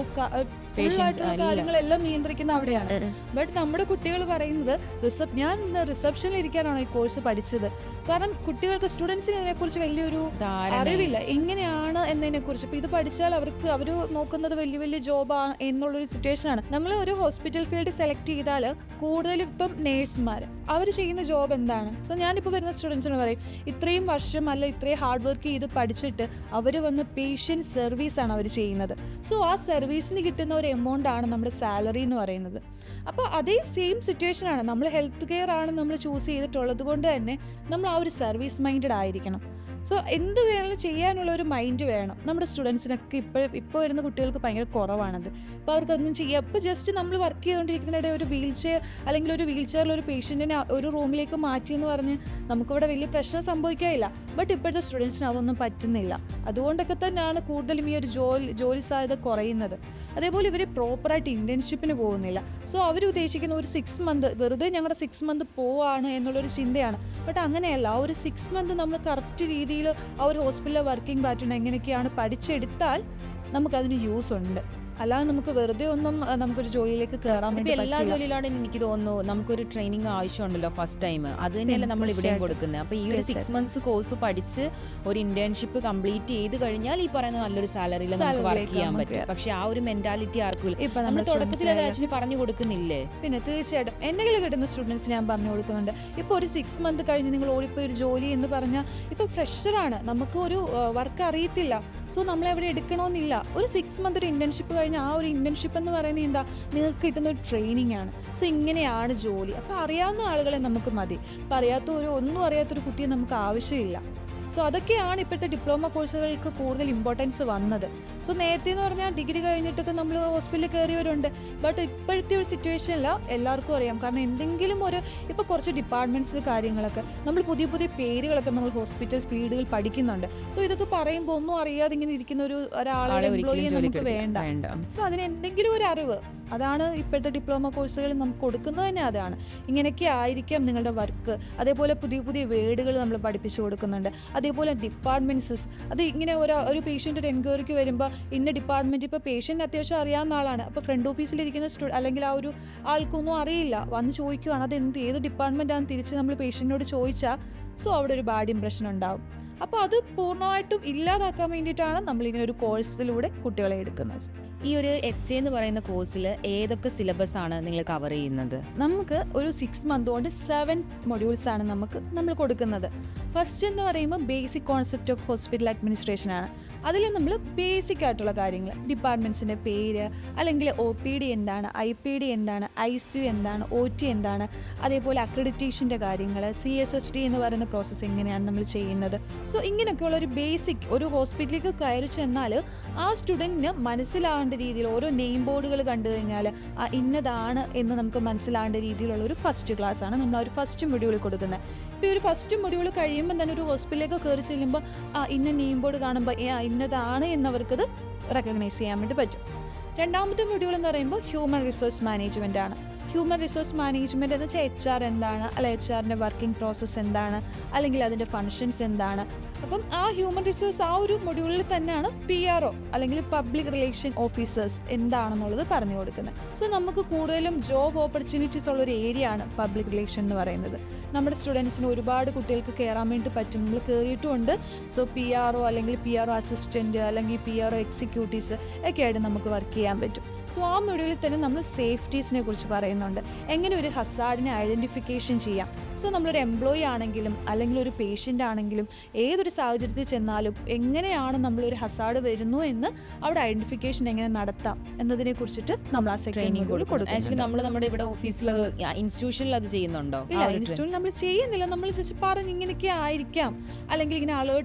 കാര്യങ്ങളെല്ലാം നിയന്ത്രിക്കുന്ന അവിടെയാണ്. ബട്ട് നമ്മുടെ കുട്ടികൾ പറയുന്നത് ഞാൻ റിസപ്ഷനിൽ ഇരിക്കാനാണ് ഈ കോഴ്സ് പഠിച്ചത്. കാരണം കുട്ടികൾക്ക് സ്റ്റുഡൻസിന് ഇതിനെക്കുറിച്ച് വലിയൊരു അറിവില്ല, എങ്ങനെയാണ് എന്നതിനെക്കുറിച്ച്. ഇപ്പോൾ ഇത് പഠിച്ചാൽ അവർ നോക്കുന്നത് വലിയ ജോബാണ് എന്നുള്ളൊരു സിറ്റുവേഷനാണ്. നമ്മൾ ഒരു ഹോസ്പിറ്റൽ ഫീൽഡ് സെലക്ട് ചെയ്താൽ കൂടുതലും ഇപ്പം നേഴ്സുമാർ അവർ ചെയ്യുന്ന ജോബ് എന്താണ്? സോ ഞാനിപ്പോൾ വരുന്ന സ്റ്റുഡൻസിന് പറയും, ഇത്രയും വർഷം അല്ല ഇത്രയും ഹാർഡ് വർക്ക് ചെയ്ത് പഠിച്ചിട്ട് അവർ വന്ന് പേഷ്യൻറ്റ് സർവീസാണ് അവർ ചെയ്യുന്നത്. സോ ആ സർവീസിന് കിട്ടുന്ന ഒരു എമൗണ്ട് ആണ് നമ്മുടെ സാലറി എന്ന് പറയുന്നത്. അപ്പോൾ അതേ സെയിം സിറ്റുവേഷനാണ്, നമ്മൾ ഹെൽത്ത് കെയർ ആണ് നമ്മൾ ചൂസ് ചെയ്തിട്ടുള്ളത് കൊണ്ട് തന്നെ നമ്മൾ ആ ഒരു സർവീസ് മൈൻഡഡ് ആയിരിക്കണം. സോ എന്ത് വേണമെങ്കിലും ചെയ്യാനുള്ള ഒരു മൈൻഡ് വേണം. നമ്മുടെ സ്റ്റുഡൻസിനൊക്കെ ഇപ്പോൾ വരുന്ന കുട്ടികൾക്ക് ഭയങ്കര കുറവാണത്. അപ്പോൾ അവർക്കൊന്നും ചെയ്യാം. ഇപ്പോൾ ജസ്റ്റ് നമ്മൾ വർക്ക് ചെയ്തുകൊണ്ടിരിക്കുന്നതിടെ ഒരു വീൽ ചെയർ അല്ലെങ്കിൽ ഒരു വീൽ ചെയറിൽ ഒരു പേഷ്യൻറ്റിനെ ഒരു റൂമിലേക്ക് മാറ്റിയെന്ന് പറഞ്ഞ് നമുക്കിവിടെ വലിയ പ്രശ്നം സംഭവിക്കാനില്ല. ബട്ട് ഇപ്പോഴത്തെ സ്റ്റുഡൻസിന് അതൊന്നും പറ്റുന്നില്ല. അതുകൊണ്ടൊക്കെ തന്നെയാണ് കൂടുതലും ഈ ഒരു ജോലി സാധ്യത കുറയുന്നത്. അതേപോലെ ഇവർ പ്രോപ്പറായിട്ട് ഇൻറ്റേൺഷിപ്പിന് പോകുന്നില്ല. സോ അവർ ഉദ്ദേശിക്കുന്ന ഒരു 6 month വെറുതെ ഞങ്ങളുടെ 6 month പോവാണ് എന്നുള്ളൊരു ചിന്തയാണ്. ബട്ട് അങ്ങനെയല്ല, ആ ഒരു 6 month നമ്മൾ കറക്റ്റ് രീതിയിൽ ആ ഒരു ഹോസ്പിറ്റലിലെ വർക്കിംഗ് പാറ്റേൺ എങ്ങനെയൊക്കെയാണ് പഠിച്ചെടുത്താൽ നമുക്കതിന് യൂസ് ഉണ്ട്. അല്ലാതെ നമുക്ക് വെറുതെ ഒന്നും നമുക്കൊരു ജോലിയിലേക്ക് കയറാൻ വേണ്ടി എല്ലാ ജോലിയിലാണ് എനിക്ക് തോന്നുന്നു നമുക്കൊരു ട്രെയിനിങ് ആവശ്യമുണ്ടല്ലോ ഫസ്റ്റ് ടൈം. അത് തന്നെയല്ലേ നമ്മൾ ഇവിടെയും കൊടുക്കുന്നത്. അപ്പോൾ ഈ ഒരു 6 months കോഴ്സ് പഠിച്ച് ഒരു ഇന്റേൺഷിപ്പ് കംപ്ലീറ്റ് ചെയ്ത് കഴിഞ്ഞാൽ ഈ പറയുന്ന നല്ലൊരു സാലറിയിൽ നമുക്ക് വർക്ക് ചെയ്യാൻ പറ്റും. പക്ഷെ ആ ഒരു മെന്റാലിറ്റി ആർക്കും ഇപ്പൊ നമ്മൾ തുടക്കത്തിൽ ആക്ച്വലി പറഞ്ഞു കൊടുക്കുന്നില്ലേ? പിന്നെ തീർച്ചയായിട്ടും എന്തെങ്കിലും കിട്ടുന്ന സ്റ്റുഡൻസ് ഞാൻ പറഞ്ഞു കൊടുക്കുന്നുണ്ട്. ഇപ്പോൾ ഒരു 6 month കഴിഞ്ഞ് നിങ്ങൾ ഓടിപ്പോയി ഒരു ജോലി എന്ന് പറഞ്ഞാൽ ഇപ്പോൾ ഫ്രഷറാണ്, നമുക്ക് ഒരു വർക്ക് അറിയത്തില്ല. സോ നമ്മളെ അവിടെ എടുക്കണമെന്നില്ല. ഒരു 6 മന്ത് ഒരു ഇൻറ്റേൺഷിപ്പ് കഴിഞ്ഞാൽ ആ ഒരു ഇൻറ്റേൺഷിപ്പ് എന്ന് പറയുന്നത് എന്താ, നിങ്ങൾക്ക് കിട്ടുന്ന ഒരു ട്രെയിനിങ് ആണ്. സോ ഇങ്ങനെയാണ് ജോലി. അപ്പോൾ അറിയാവുന്ന ആളുകളെ നമുക്ക് മതി. അപ്പോൾ ഒന്നും അറിയാത്തൊരു കുട്ടിയെ നമുക്ക് ആവശ്യമില്ല. സോ അതൊക്കെയാണ് ഇപ്പോഴത്തെ ഡിപ്ലോമ കോഴ്സുകൾക്ക് കൂടുതൽ ഇമ്പോർട്ടൻസ് വന്നത്. സോ നേരത്തെ എന്ന് പറഞ്ഞാൽ ഡിഗ്രി കഴിഞ്ഞിട്ടൊക്കെ നമ്മൾ ഹോസ്പിറ്റലിൽ കയറിയവരുണ്ട്. ബട്ട് ഇപ്പോഴത്തെ ഒരു സിറ്റുവേഷനിൽ എല്ലാവർക്കും അറിയാം. കാരണം എന്തെങ്കിലും ഇപ്പോൾ കുറച്ച് ഡിപ്പാർട്ട്മെൻറ്റ്സ് കാര്യങ്ങളൊക്കെ നമ്മൾ പുതിയ പുതിയ പേരുകളൊക്കെ നമ്മൾ ഹോസ്പിറ്റൽ ഫീൽഡുകൾ പഠിക്കുന്നുണ്ട്. സോ ഇതൊക്കെ പറയുമ്പോൾ ഒന്നും അറിയാതെ ഇങ്ങനെ ഇരിക്കുന്ന ഒരാളെ എംപ്ലോയിയെ നമുക്ക് വേണ്ട. സോ അതിന് എന്തെങ്കിലും ഒരു അറിവ്, അതാണ് ഇപ്പോഴത്തെ ഡിപ്ലോമ കോഴ്സുകൾ നമുക്ക് കൊടുക്കുന്നത് തന്നെ. അതാണ് ഇങ്ങനെയൊക്കെ ആയിരിക്കാം നിങ്ങളുടെ വർക്ക്. അതേപോലെ പുതിയ പുതിയ വേർഡുകൾ നമ്മൾ പഠിപ്പിച്ചു കൊടുക്കുന്നുണ്ട്. അതേപോലെ ഡിപ്പാർട്ട്മെൻറ്റ്സ്, അത് ഇങ്ങനെ ഒരു പേഷ്യൻ്റ് ഒരു എൻക്വയറിക്ക് വരുമ്പോൾ ഇന്ന ഡിപ്പാർട്ട്മെൻറ്റ്, ഇപ്പോൾ പേഷ്യൻ്റ് അത്യാവശ്യം അറിയാവുന്ന ആളാണ്, അപ്പോൾ ഫ്രണ്ട് ഓഫീസിലിരിക്കുന്ന അല്ലെങ്കിൽ ആ ഒരു ആൾക്കൊന്നും അറിയില്ല, വന്ന് ചോദിക്കുവാണ് അത് ഏത് ഡിപ്പാർട്ട്മെൻറ്റാണെന്ന് തിരിച്ച് നമ്മൾ പേഷ്യൻറ്റിനോട് ചോദിച്ചാൽ സോ അവിടെ ഒരു ബാഡ് ഇംപ്രഷൻ ഉണ്ടാവും. അപ്പോൾ അത് പൂർണ്ണമായിട്ടും ഇല്ലാതാക്കാൻ വേണ്ടിയിട്ടാണ് നമ്മളിങ്ങനെ ഒരു കോഴ്സിലൂടെ കുട്ടികളെ എടുക്കുന്നത്. ഈ ഒരു HA എന്ന് പറയുന്ന കോഴ്സിൽ ഏതൊക്കെ സിലബസ് ആണ് നിങ്ങൾ കവർ ചെയ്യുന്നത്? നമുക്ക് ഒരു 6 മന്ത് കൊണ്ട് 7 മൊഡ്യൂൾസ് ആണ് നമ്മൾ കൊടുക്കുന്നത്. ഫസ്റ്റ് എന്ന് പറയുമ്പോൾ basic concept of hospital administration ആണ്. അതിൽ നമ്മൾ ബേസിക് ആയിട്ടുള്ള കാര്യങ്ങൾ, ഡിപ്പാർട്ട്മെൻറ്റ്സിൻ്റെ പേര്, അല്ലെങ്കിൽ OPD എന്താണ്, IPD എന്താണ്, ICU എന്താണ്, OT എന്താണ്, അതേപോലെ അക്രഡിറ്റേഷൻ്റെ കാര്യങ്ങൾ, CSSD എന്ന് പറയുന്ന പ്രോസസ്സ് എങ്ങനെയാണ് നമ്മൾ ചെയ്യുന്നത്. സോ ഇങ്ങനെയൊക്കെയുള്ള ഒരു ബേസിക്, ഒരു ഹോസ്പിറ്റലിലേക്ക് കയറി ചെന്നാൽ ആ സ്റ്റുഡൻറ്റിന് മനസ്സിലാകേണ്ട രീതിയിൽ ഓരോ നെയിം ബോർഡുകൾ കണ്ടു കഴിഞ്ഞാൽ ഇന്നതാണ് എന്ന് നമുക്ക് മനസ്സിലാകേണ്ട രീതിയിലുള്ള ഒരു ഫസ്റ്റ് ക്ലാസ് ആണ് നമ്മൾ ഒരു ഫസ്റ്റ് മൊഡ്യൂൾ കൊടുക്കുന്നത്. ഇപ്പോൾ ഈ ഒരു ഫസ്റ്റ് മൊഡ്യൂൾ കഴിയുമ്പോൾ തന്നെ ഒരു ഹോസ്പിറ്റലിലേക്ക് കയറി ചെല്ലുമ്പോൾ ഇന്ന നെയിം ബോർഡ് കാണുമ്പോൾ ഇന്നതാണ് എന്നവർക്കത് റെക്കഗ്നൈസ് ചെയ്യാൻ വേണ്ടി പറ്റും. രണ്ടാമത്തെ മൊഡ്യൂൾ എന്ന് പറയുമ്പോൾ ഹ്യൂമൻ റിസോഴ്സ് മാനേജ്മെൻ്റ് ആണ്. ഹ്യൂമൻ റിസോഴ്സ് മാനേജ്മെൻറ്റ് എന്ന് വെച്ചാൽ HR എന്താണ്, അല്ല HRൻ്റെ വർക്കിംഗ് പ്രോസസ്സ് എന്താണ്, അല്ലെങ്കിൽ അതിൻ്റെ ഫങ്ഷൻസ് എന്താണ്. അപ്പം ആ ഹ്യൂമൻ റിസോഴ്സ് ആ ഒരു മൊഡ്യൂളിൽ തന്നെയാണ് PRO അല്ലെങ്കിൽ പബ്ലിക് റിലേഷൻ ഓഫീസേഴ്സ് എന്താണെന്നുള്ളത് പറഞ്ഞു കൊടുക്കുന്നത്. സോ നമുക്ക് കൂടുതലും ജോബ് ഓപ്പർച്യൂണിറ്റീസ് ഉള്ളൊരു ഏരിയ ആണ് പബ്ലിക് റിലേഷൻ എന്ന് പറയുന്നത്. നമ്മുടെ സ്റ്റുഡൻസിന് ഒരുപാട് കുട്ടികൾക്ക് കയറാൻ വേണ്ടി പറ്റും. നമ്മൾ കയറിയിട്ടുമുണ്ട്. സോ PRO അല്ലെങ്കിൽ PRO അസിസ്റ്റൻറ്റ് അല്ലെങ്കിൽ PRO എക്സിക്യൂട്ടീവ്സ് ഒക്കെ ആയിട്ട് നമുക്ക് വർക്ക് ചെയ്യാൻ പറ്റും. സോ ആ മൊഡ്യൂളിൽ തന്നെ നമ്മൾ സേഫ്റ്റീസിനെ കുറിച്ച് പറയുന്നുണ്ട്. എങ്ങനെ ഒരു ഹസാർഡിനെ ഐഡൻറ്റിഫിക്കേഷൻ ചെയ്യാം. സോ നമ്മളൊരു എംപ്ലോയി ആണെങ്കിലും അല്ലെങ്കിൽ ഒരു പേഷ്യൻ്റ് ആണെങ്കിലും ഏതൊരു സാഹചര്യത്തിൽ ചെന്നാലും എങ്ങനെയാണ് നമ്മളൊരു ഹസാർഡ് വരുന്നു എന്ന് അവിടെ ഐഡൻറ്റിഫിക്കേഷൻ എങ്ങനെ നടത്താം എന്നതിനെ കുറിച്ചിട്ട് നമ്മൾ ആ ട്രെയിനിങ് കൊടുക്കും. ആക്ച്വലി നമ്മൾ നമ്മുടെ ഇവിടെ ഓഫീസിൽ ഇൻസ്റ്റിറ്റ്യൂഷനിൽ അത് ചെയ്യുന്നുണ്ടോ? ഇല്ല, ഇൻസ്റ്റിറ്റ്യൂട്ടിൽ നമ്മൾ ചെയ്യുന്നില്ല. നമ്മൾ ജസ്റ്റ് പറഞ്ഞ് ഇങ്ങനെയൊക്കെ ആയിരിക്കാം, അല്ലെങ്കിൽ ഇങ്ങനെ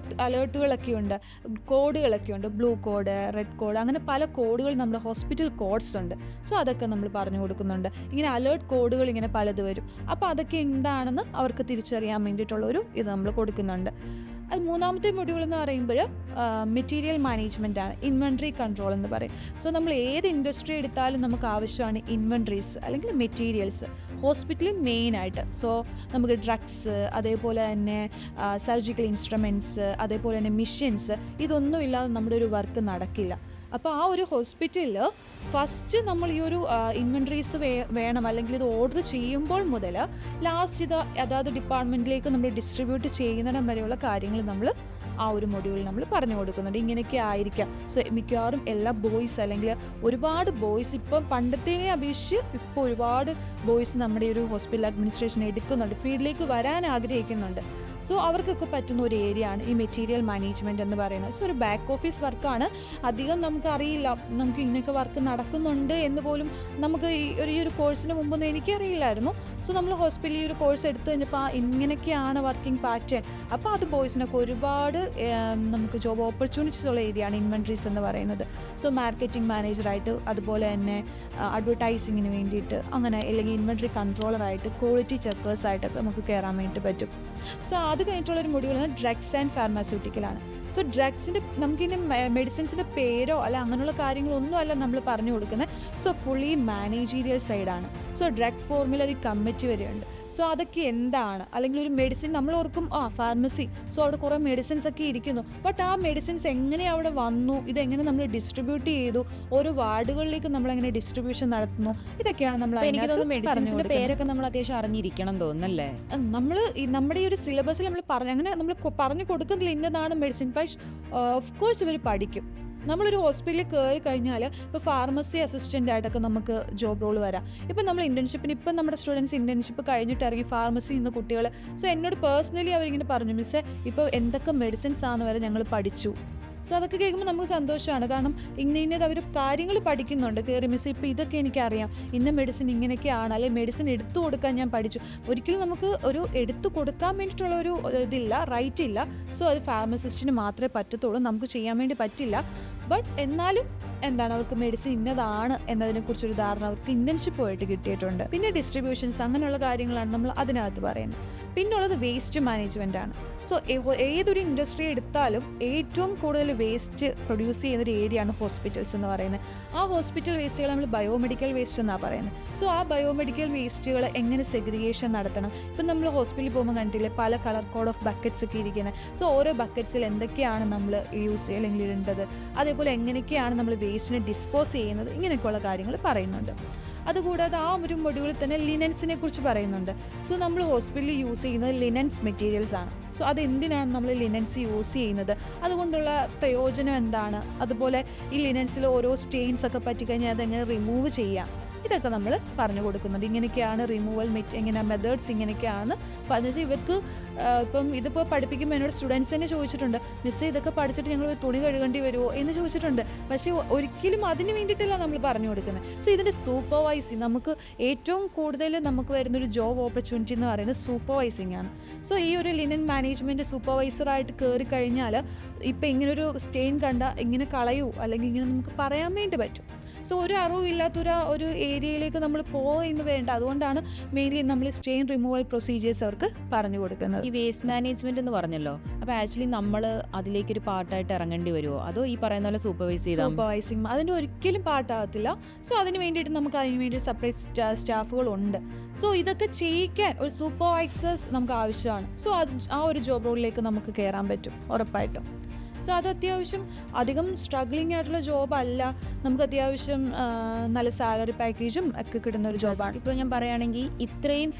അലേർട്ടുകളൊക്കെ ഉണ്ട്, കോഡുകളൊക്കെ ഉണ്ട്, ബ്ലൂ കോഡ്, റെഡ് കോഡ്, അങ്ങനെ പല കോഡുകൾ നമ്മുടെ ഹോസ്പിറ്റൽ കോഡ്സ് ഉണ്ട്. സോ അതൊക്കെ നമ്മൾ പറഞ്ഞു കൊടുക്കുന്നുണ്ട്. ഇങ്ങനെ അലേർട്ട് കോഡുകൾ ഇങ്ങനെ പലത് വരും. അപ്പോൾ അതൊക്കെ എന്താണെന്ന് അവർക്ക് തിരിച്ചറിയാൻ വേണ്ടിയിട്ടുള്ളൊരു ഇത് നമ്മൾ കൊടുക്കുന്നുണ്ട്. അത് മൂന്നാമത്തെ മൊഡ്യൂൾ എന്ന് പറയുമ്പോൾ മെറ്റീരിയൽ മാനേജ്മെൻ്റ് ആണ്, ഇൻവെൻട്രി കൺട്രോൾ എന്ന് പറയും. സോ നമ്മൾ ഏത് ഇൻഡസ്ട്രി എടുത്താലും നമുക്ക് ആവശ്യമാണ് ഇൻവെൻട്രീസ് അല്ലെങ്കിൽ മെറ്റീരിയൽസ് ഹോസ്പിറ്റലിൽ മെയിനായിട്ട്. സോ നമുക്ക് ഡ്രഗ്സ്, അതേപോലെ തന്നെ സർജിക്കൽ ഇൻസ്ട്രുമെൻറ്റ്സ്, അതേപോലെ തന്നെ മിഷൻസ്, ഇതൊന്നും ഇല്ലാതെ നമ്മുടെ ഒരു വർക്ക് നടക്കില്ല. അപ്പോൾ ആ ഒരു ഹോസ്പിറ്റലിൽ ഫസ്റ്റ് നമ്മൾ ഈ ഒരു ഇൻവെൻട്രീസ് വേണം, അല്ലെങ്കിൽ ഇത് ഓർഡർ ചെയ്യുമ്പോൾ മുതൽ ലാസ്റ്റ് ഇത് അതാത് ഡിപ്പാർട്ട്മെൻറ്റിലേക്ക് നമ്മൾ ഡിസ്ട്രിബ്യൂട്ട് ചെയ്യുന്നിടം വരെയുള്ള കാര്യങ്ങൾ നമ്മൾ ആ ഒരു മൊഡ്യൂളിൽ നമ്മൾ പറഞ്ഞു കൊടുക്കുന്നുണ്ട്. ഇങ്ങനെയൊക്കെ ആയിരിക്കാം. സോ മിക്കവാറും എല്ലാ ബോയ്സ് അല്ലെങ്കിൽ ഒരുപാട് ബോയ്സ് ഇപ്പം പണ്ടത്തേനെ അപേക്ഷിച്ച് ഇപ്പോൾ ഒരുപാട് ബോയ്സ് നമ്മുടെ ഒരു ഹോസ്പിറ്റൽ അഡ്മിനിസ്ട്രേഷൻ എടുക്കുന്നുണ്ട്, ഫീൽഡിലേക്ക് വരാൻ ആഗ്രഹിക്കുന്നുണ്ട്. സോ അവർക്കൊക്കെ പറ്റുന്ന ഒരു ഏരിയ ആണ് ഈ മെറ്റീരിയൽ മാനേജ്മെൻറ്റ് എന്ന് പറയുന്നത്. സോ ഒരു ബാക്ക് ഓഫീസ് വർക്കാണ്. അധികം നമുക്കറിയില്ല നമുക്ക് ഇങ്ങനെയൊക്കെ വർക്ക് നടക്കുന്നുണ്ട് എന്ന് പോലും നമുക്ക് ഈ ഒരു കോഴ്സിന് മുമ്പൊന്നും എനിക്കറിയില്ലായിരുന്നു. സോ നമ്മൾ ഹോസ്പിറ്റലിൽ ഈ ഒരു കോഴ്സ് എടുത്തു കഴിഞ്ഞപ്പോൾ ഇങ്ങനെയൊക്കെയാണ് വർക്കിംഗ് പാറ്റേൺ. അപ്പോൾ അത് ബോയ്സിനൊക്കെ ഒരുപാട് നമുക്ക് ജോബ് ഓപ്പർച്യൂണിറ്റീസ് ഉള്ള ഏരിയ ആണ് ഇൻവെൻട്രീസ് എന്ന് പറയുന്നത്. സോ മാർക്കറ്റിംഗ് മാനേജറായിട്ട്, അതുപോലെ തന്നെ അഡ്വർടൈസിങ്ങിന് വേണ്ടിയിട്ട്, അങ്ങനെ അല്ലെങ്കിൽ ഇൻവെൻട്രി കൺട്രോളറായിട്ട്, ക്വാളിറ്റി ചെക്കേഴ്സായിട്ടൊക്കെ നമുക്ക് കയറാൻ വേണ്ടി പറ്റും. സോ അത് കഴിഞ്ഞിട്ടുള്ളൊരു മൊഡ്യൂൾ ഡ്രഗ്സ് ആൻഡ് ഫാർമസ്യൂട്ടിക്കലാണ്. സോ ഡ്രഗ്സിൻ്റെ നമുക്കിനി മെഡിസിൻസിൻ്റെ പേരോ അല്ല അങ്ങനെയുള്ള കാര്യങ്ങളൊന്നും അല്ല നമ്മൾ പറഞ്ഞു കൊടുക്കുന്നത്. സോ ഫുള്ളി മാനേജീരിയൽ സൈഡാണ്. സോ ഡ്രഗ് ഫോർമുലറി കമ്മിറ്റി വരെയുണ്ട്. സോ അതൊക്കെ എന്താണ്, അല്ലെങ്കിൽ ഒരു മെഡിസിൻ നമ്മൾ ഓർക്കും ഫാർമസി, സോ അവിടെ കുറേ മെഡിസിൻസ് ഒക്കെ ഇരിക്കുന്നു. ബട്ട് ആ മെഡിസിൻസ് എങ്ങനെ അവിടെ വന്നു, ഇതെങ്ങനെ നമ്മൾ ഡിസ്ട്രിബ്യൂട്ട് ചെയ്തു, ഓരോ വാർഡുകളിലേക്ക് നമ്മളെങ്ങനെ ഡിസ്ട്രിബ്യൂഷൻ നടത്തുന്നു, ഇതൊക്കെയാണ് നമ്മൾ. മെഡിസിൻസിന്റെ പേരൊക്കെ നമ്മൾ അത്യാവശ്യം അറിഞ്ഞിരിക്കണം തോന്നുന്നല്ലേ? നമ്മൾ നമ്മുടെ ഈ ഒരു സിലബസിൽ നമ്മൾ അങ്ങനെ നമ്മൾ പറഞ്ഞു കൊടുക്കുന്നില്ല ഇന്നതാണ് മെഡിസിൻ. പക്ഷേ ഓഫ് കോഴ്സ് ഇവർ പഠിക്കും. നമ്മളൊരു ഹോസ്പിറ്റലിൽ കയറി കഴിഞ്ഞാൽ ഇപ്പോൾ ഫാർമസി അസിസ്റ്റൻ്റ് ആയിട്ടൊക്കെ നമുക്ക് ജോബ് റോൾ വരാം. ഇപ്പം നമ്മൾ ഇൻറ്റേൺഷിപ്പിന് ഇപ്പം നമ്മുടെ സ്റ്റുഡൻസ് ഇൻറ്റേൺഷിപ്പ് കഴിഞ്ഞിട്ട് ഇറങ്ങി ഫാർമസി നിന്ന് കുട്ടികൾ. സോ എന്നോട് പേഴ്സണലി അവരിങ്ങനെ പറഞ്ഞു, മിസ്സേ ഇപ്പോൾ എന്തൊക്കെ മെഡിസിൻസ് ആണെന്ന് വരെ ഞങ്ങൾ പഠിച്ചു. സോ അതൊക്കെ കേൾക്കുമ്പോൾ നമുക്ക് സന്തോഷമാണ്. കാരണം ഇന്നത് അവർ കാര്യങ്ങൾ പഠിക്കുന്നുണ്ട്. കയറി മിസ് ഇപ്പോൾ ഇതൊക്കെ എനിക്കറിയാം, ഇന്ന മെഡിസിൻ ഇങ്ങനെയൊക്കെയാണ്, അല്ലെങ്കിൽ മെഡിസിൻ എടുത്തു കൊടുക്കാൻ ഞാൻ പഠിച്ചു. ഒരിക്കലും നമുക്ക് ഒരു എടുത്തു കൊടുക്കാൻ വേണ്ടിയിട്ടുള്ള ഒരു ഇതില്ല, റൈറ്റ് ഇല്ല. സോ അത് ഫാർമസിസ്റ്റിന് മാത്രമേ പറ്റത്തുള്ളൂ, നമുക്ക് ചെയ്യാൻ വേണ്ടി പറ്റില്ല. ബട്ട് എന്നാലും എന്താണ്, അവർക്ക് മെഡിസിൻ ഇന്നതാണ് എന്നതിനെക്കുറിച്ചൊരു ധാരണ അവർക്ക് ഇന്റേൺഷിപ്പ് പോയിട്ട് കിട്ടിയിട്ടുണ്ട്. പിന്നെ ഡിസ്ട്രിബ്യൂഷൻസ് അങ്ങനെയുള്ള കാര്യങ്ങളാണ് നമ്മൾ അതിനകത്ത് പറയുന്നത്. പിന്നുള്ളത് വേസ്റ്റ് മാനേജ്മെൻ്റ് ആണ്. സോ ഏതൊരു ഇൻഡസ്ട്രി എടുത്താലും ഏറ്റവും കൂടുതൽ വേസ്റ്റ് പ്രൊഡ്യൂസ് ചെയ്യുന്ന ഒരു ഏരിയ ആണ് ഹോസ്പിറ്റൽസ് എന്ന് പറയുന്നത്. ആ ഹോസ്പിറ്റൽ വേസ്റ്റുകൾ നമ്മൾ ബയോമെഡിക്കൽ വേസ്റ്റ് എന്നാണ് പറയുന്നത്. സോ ആ ബയോമെഡിക്കൽ വേസ്റ്റുകൾ എങ്ങനെ സെഗ്രിഗേഷൻ നടത്തണം. ഇപ്പം നമ്മൾ ഹോസ്പിറ്റലിൽ പോകുമ്പോൾ കണ്ടില്ലേ പല കളർ കോഡ് ഓഫ് ബക്കറ്റ്സ് ഒക്കെ ഇരിക്കുന്നത്. സോ ഓരോ ബക്കറ്റ്സിൽ എന്തൊക്കെയാണ് നമ്മൾ യൂസ് ചെയ്യുക അല്ലെങ്കിൽ ഇടേണ്ടത്, അതേപോലെ എങ്ങനെയൊക്കെയാണ് നമ്മൾ വേസ്റ്റിനെ ഡിസ്പോസ് ചെയ്യുന്നത്, ഇങ്ങനെയൊക്കെയുള്ള കാര്യങ്ങൾ പറയുന്നുണ്ട്. അതുകൂടാതെ ആ ഒരു മൊഡ്യൂളിൽ തന്നെ ലിനൻസിനെ കുറിച്ച് പറയുന്നുണ്ട്. സോ നമ്മൾ ഹോസ്പിറ്റലിൽ യൂസ് ചെയ്യുന്നത് ലിനൻസ് മെറ്റീരിയൽസ് ആണ്. സോ അതെന്തിനാണ് നമ്മൾ ലിനൻസ് യൂസ് ചെയ്യുന്നത്, അതുകൊണ്ടുള്ള പ്രയോജനം എന്താണ്, അതുപോലെ ഈ ലിനൻസിൽ ഓരോ സ്റ്റെയിൻസ് ഒക്കെ പറ്റിക്കഴിഞ്ഞാൽ അതെങ്ങനെ റിമൂവ് ചെയ്യാം, ഇതൊക്കെ നമ്മൾ പറഞ്ഞു കൊടുക്കുന്നുണ്ട്. ഇങ്ങനെയൊക്കെയാണ് റിമൂവൽ എങ്ങനെ മെത്തേഡ്സ് ഇങ്ങനെയൊക്കെയാണ്. അപ്പോൾ അതെന്ന് വെച്ചാൽ ഇവർക്ക് ഇപ്പം ഇതിപ്പോൾ പഠിപ്പിക്കുമ്പോൾ എന്നോട് സ്റ്റുഡൻസ് തന്നെ ചോദിച്ചിട്ടുണ്ട്, മിസ് ഇതൊക്കെ പഠിച്ചിട്ട് ഞങ്ങൾ തുണി കഴുകേണ്ടി വരുമോ എന്ന് ചോദിച്ചിട്ടുണ്ട്. പക്ഷേ ഒരിക്കലും അതിന് വേണ്ടിയിട്ടല്ല നമ്മൾ പറഞ്ഞു കൊടുക്കുന്നത്. സോ ഇതിൻ്റെ സൂപ്പർവൈസിങ്, നമുക്ക് ഏറ്റവും കൂടുതൽ നമുക്ക് വരുന്നൊരു ജോബ് ഓപ്പർച്യൂണിറ്റി എന്ന് പറയുന്നത് സൂപ്പർവൈസിങ് ആണ്. സോ ഈ ഒരു ലിനൻ മാനേജ്മെൻറ്റ് സൂപ്പർവൈസറായിട്ട് കയറി കഴിഞ്ഞാൽ ഇപ്പം ഇങ്ങനൊരു സ്റ്റെയിൻ കണ്ട ഇങ്ങനെ കളയൂ അല്ലെങ്കിൽ ഇങ്ങനെ നമുക്ക് പറയാൻ വേണ്ടി പറ്റും. സോ ഒരു അറിവില്ലാത്തൊരു ഏരിയയിലേക്ക് നമ്മൾ പോകുമെന്ന് വേണ്ട. അതുകൊണ്ടാണ് മെയിൻലി നമ്മൾ സ്റ്റെയിൻ റിമൂവൽ പ്രൊസീജിയേഴ്സ് അവർക്ക് പറഞ്ഞു കൊടുക്കുന്നത്. ഈ വേസ്റ്റ് മാനേജ്മെന്റ് എന്ന് പറഞ്ഞല്ലോ, അപ്പോൾ ആക്ച്വലി നമ്മൾ അതിലേക്കൊരു പാർട്ടായിട്ട് ഇറങ്ങേണ്ടി വരുമോ, അതോ ഈ പറയുന്ന പോലെ സൂപ്പർവൈസിങ് അതിൻ്റെ ഒരിക്കലും പാർട്ടാകത്തില്ല. സോ അതിന് വേണ്ടിയിട്ട് നമുക്ക് അതിന് വേണ്ടി സെപ്പറേറ്റ് സ്റ്റാഫുകളുണ്ട്. സോ ഇതൊക്കെ ചെയ്യിക്കാൻ ഒരു സൂപ്പർവൈസേഴ്സ് നമുക്ക് ആവശ്യമാണ്. സോ ആ ഒരു ജോബ് റോളിലേക്ക് നമുക്ക് കയറാൻ പറ്റും ഉറപ്പായിട്ടും. സോ അത് അത്യാവശ്യം അധികം സ്ട്രഗ്ലിംഗ് ആയിട്ടുള്ള ജോബല്ല, നമുക്ക് അത്യാവശ്യം നല്ല സാലറി പാക്കേജും ഒക്കെ കിട്ടുന്ന ഒരു ജോബാണ്. ഇപ്പോൾ ഞാൻ പറയുകയാണെങ്കിൽ ഇത്രയും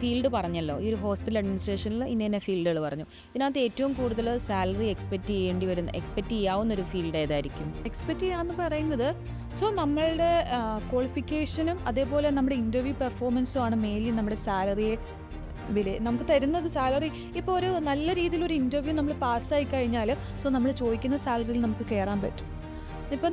ഫീൽഡ് പറഞ്ഞല്ലോ, ഈ ഒരു ഹോസ്പിറ്റൽ അഡ്മിനിസ്ട്രേഷനിൽ ഇന്ന ഫീൽഡുകൾ പറഞ്ഞു. ഇതിനകത്ത് ഏറ്റവും കൂടുതൽ സാലറി എക്സ്പെക്റ്റ് ചെയ്യാവുന്ന ഒരു ഫീൽഡ് ഏതായിരിക്കും? എക്സ്പെക്റ്റ് ചെയ്യാമെന്ന് പറയുന്നത് സോ നമ്മളുടെ ക്വാളിഫിക്കേഷനും അതേപോലെ നമ്മുടെ ഇൻ്റർവ്യൂ പെർഫോമൻസും ആണ് മെയിൻലി നമ്മുടെ സാലറിയെ നമുക്ക് തരുന്നത്. സാലറി ഇപ്പോൾ ഒരു നല്ല രീതിയിലൊരു ഇൻ്റർവ്യൂ നമ്മൾ പാസ്സായി കഴിഞ്ഞാൽ സോ നമ്മൾ ചോദിക്കുന്ന സാലറിയിൽ നമുക്ക് കയറാൻ പറ്റും. ഇപ്പോൾ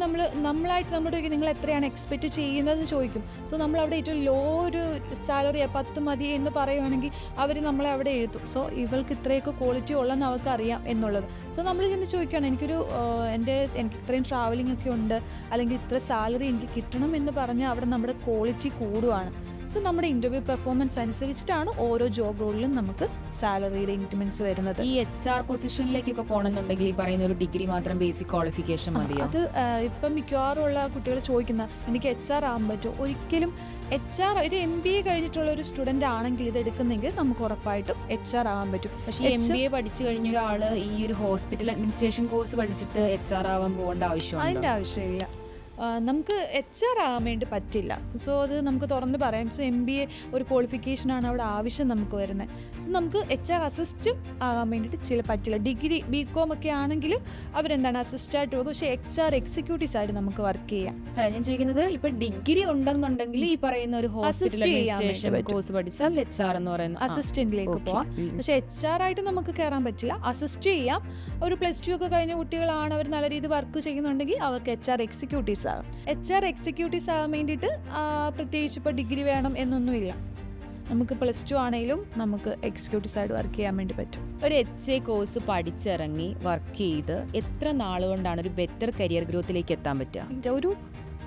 നമ്മളായിട്ട് നമ്മുടെ നിങ്ങൾ എത്രയാണ് എക്സ്പെക്റ്റ് ചെയ്യുന്നതെന്ന് ചോദിക്കും. സോ നമ്മളവിടെ ഏറ്റവും ലോ ഒരു സാലറി 10 മതി എന്ന് പറയുകയാണെങ്കിൽ അവർ നമ്മളെ അവിടെ എഴുതും. സോ ഇവൾക്ക് ഇത്രയൊക്കെ ക്വാളിറ്റി ഉള്ളതെന്ന് അവർക്ക് അറിയാം എന്നുള്ളത്. സോ നമ്മൾ ചെന്ന് ചോദിക്കുകയാണ്, എനിക്ക് ഇത്രയും ട്രാവലിംഗ് ഒക്കെ ഉണ്ട്, അല്ലെങ്കിൽ ഇത്ര സാലറി എനിക്ക് കിട്ടണം എന്ന് പറഞ്ഞാൽ അവിടെ നമ്മുടെ ക്വാളിറ്റി കൂടുകയാണ്. സോ നമ്മുടെ ഇൻ്റർവ്യൂ പെർഫോമൻസ് അനുസരിച്ചിട്ടാണ് ഓരോ ജോബ് റോളിലും നമുക്ക് സാലറിയുടെ ഇൻക്രിമെന്റ്സ് വരുന്നത്. ഈ HR പൊസിഷനിലേക്കൊക്കെ പോകണമെന്നുണ്ടെങ്കിൽ ഈ പറയുന്ന ഒരു ഡിഗ്രി മാത്രം ബേസിക് ക്വാളിഫിക്കേഷൻ മതിയോ? അത് ഇപ്പം മിക്കവാറും ഉള്ള കുട്ടികൾ ചോദിക്കുന്ന എനിക്ക് HR ആകാൻ പറ്റുമോ? ഒരിക്കലും HR ഒരു MBA കഴിഞ്ഞിട്ടുള്ള ഒരു സ്റ്റുഡൻ്റ് ആണെങ്കിൽ ഇത് എടുക്കുന്നെങ്കിൽ നമുക്ക് ഉറപ്പായിട്ടും HR ആകാൻ പറ്റും. പക്ഷേ MBA പഠിച്ചു കഴിഞ്ഞ ഒരാൾ ഈ ഒരു ഹോസ്പിറ്റൽ അഡ്മിനിസ്ട്രേഷൻ കോഴ്സ് പഠിച്ചിട്ട് HR ആവാൻ പോകേണ്ട ആവശ്യമുണ്ടോ? അതിൻ്റെ ആവശ്യമില്ല. നമുക്ക് HR ആകാൻ വേണ്ടി പറ്റില്ല. സോ അത് നമുക്ക് തുറന്ന് പറയാം. സോ MBA ഒരു ക്വാളിഫിക്കേഷനാണ് അവിടെ ആവശ്യം നമുക്ക് വരുന്നത്. സോ നമുക്ക് HR അസിസ്റ്റും ആകാൻ വേണ്ടിയിട്ട് പറ്റില്ല. ഡിഗ്രി BCom ഒക്കെ ആണെങ്കിൽ അവരെന്താണ് അസിസ്റ്റായിട്ട് പോകും. പക്ഷേ HR എക്സിക്യൂട്ടീവ്സ് ആയിട്ട് നമുക്ക് വർക്ക് ചെയ്യാം. ഞാൻ ചോദിക്കുന്നത് ഇപ്പൊ ഡിഗ്രി ഉണ്ടെന്നുണ്ടെങ്കിൽ ഈ പറയുന്ന ഒരു ഹോസ്പിറ്റൽ അഡ്മിനിസ്ട്രേഷൻ കോഴ്സ് പഠിച്ചാൽ HR എന്ന് പറയുന്ന അസിസ്റ്റന്റിലേക്ക് പോവാം. പക്ഷേ HR ആയിട്ട് നമുക്ക് കയറാൻ പറ്റില്ല. അസിസ്റ്റ് ചെയ്യാം. ഒരു +2 ഒക്കെ കഴിഞ്ഞ കുട്ടികളാണ്, അവർ നല്ല രീതിയിൽ വർക്ക് ചെയ്യുന്നുണ്ടെങ്കിൽ അവർക്ക് HR എക്സിക്യൂട്ടീവ്സ് ആകാം. HR എക്സിക്യൂട്ടീവ്സ് ആകാൻ വേണ്ടിയിട്ട് പ്രത്യേകിച്ച് ഇപ്പോൾ ഡിഗ്രി വേണം എന്നൊന്നുമില്ല. നമുക്ക് +2 ആണെങ്കിലും നമുക്ക് എക്സിക്യൂട്ടീവ്സ് ആയിട്ട് വർക്ക് ചെയ്യാൻ വേണ്ടി പറ്റും. ഒരു HA കോഴ്സ് പഠിച്ചിറങ്ങി വർക്ക് ചെയ്ത് എത്ര നാളുകൊണ്ടാണ് ഒരു ബെറ്റർ കരിയർ ഗ്രോത്തിലേക്ക് എത്താൻ പറ്റുക? ഒരു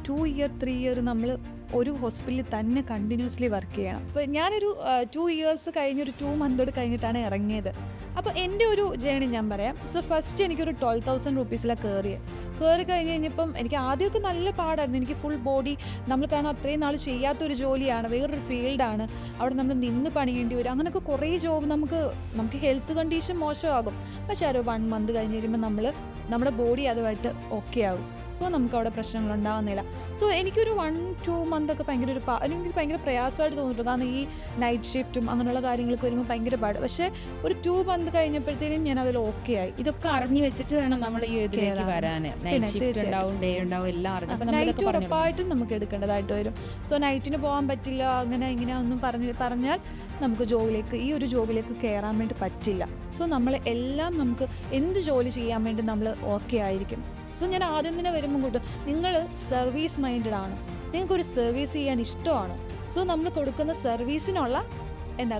2 ഇയർ 3 ഇയർ നമ്മൾ ഒരു ഹോസ്പിറ്റലിൽ തന്നെ കണ്ടിന്യൂസ്ലി വർക്ക് ചെയ്യണം. അപ്പോൾ ഞാനൊരു 2 ഇയേഴ്സ് കഴിഞ്ഞൊരു 2 മന്തോട് കഴിഞ്ഞിട്ടാണ് ഇറങ്ങിയത്. അപ്പോൾ എൻ്റെ ഒരു ജേണി ഞാൻ പറയാം. സോ ഫസ്റ്റ് എനിക്കൊരു 12,000 റുപ്പീസിലാണ് കയറി കഴിഞ്ഞപ്പം എനിക്ക് ആദ്യമൊക്കെ നല്ല പാടായിരുന്നു. എനിക്ക് ഫുൾ ബോഡി നമ്മൾ കാരണം അത്രയും നാൾ ചെയ്യാത്തൊരു ജോലിയാണ്, വേറൊരു ഫീൽഡാണ്, അവിടെ നമ്മൾ നിന്ന് പണിയേണ്ടി വരും. അങ്ങനെയൊക്കെ കുറേ ജോബ് നമുക്ക് ഹെൽത്ത് കണ്ടീഷൻ മോശമാകും. പക്ഷേ ഒരു 1 മന്ത് കഴിഞ്ഞ് കഴിയുമ്പോൾ നമ്മുടെ ബോഡി അതുമായിട്ട് ഓക്കെ ആകും. ചിലപ്പോൾ നമുക്ക് അവിടെ പ്രശ്നങ്ങൾ ഉണ്ടാകുന്നില്ല. സോ എനിക്കൊരു 1-2 month ഒക്കെ ഭയങ്കര എനിക്ക് ഭയങ്കര പ്രയാസമായിട്ട് തോന്നിയിട്ടുണ്ട്. കാരണം ഈ നൈറ്റ് ഷിഫ്റ്റും അങ്ങനെയുള്ള കാര്യങ്ങളൊക്കെ വരുമ്പോൾ ഭയങ്കര പാട്. പക്ഷേ ഒരു 2 month കഴിഞ്ഞപ്പോഴത്തേനും ഞാൻ അതിൽ ഓക്കെ ആയി. ഇതൊക്കെ അറിഞ്ഞു വെച്ചിട്ട് വേണം നമ്മൾ ഈ ഇതിലേക്ക് വരാന്. നൈറ്റ് ഷിഫ്റ്റ് ഉണ്ടാവും, ഡേ ഉണ്ടാവും, എല്ലാം അറിഞ്ഞു. നൈറ്റ് ഉറപ്പായിട്ടും നമുക്ക് എടുക്കേണ്ടതായിട്ട് വരും. സോ നൈറ്റിന് പോകാൻ പറ്റില്ല, അങ്ങനെ ഇങ്ങനെ ഒന്നും പറഞ്ഞാൽ നമുക്ക് ഈ ഒരു ജോബിലേക്ക് കയറാൻ വേണ്ടി പറ്റില്ല. സോ എല്ലാം നമുക്ക് എന്ത് ജോലി ചെയ്യാൻ വേണ്ടി നമ്മൾ ഓക്കെ ആയിരിക്കും. സോ ഞാൻ ആദ്യം തന്നെ വരുമ്പോൾ കൂട്ടും, നിങ്ങൾ സർവീസ് മൈൻഡഡ് ആണ്, നിങ്ങൾക്കൊരു സർവീസ് ചെയ്യാൻ ഇഷ്ടമാണ്. സോ നമ്മൾ കൊടുക്കുന്ന സർവീസിനുള്ള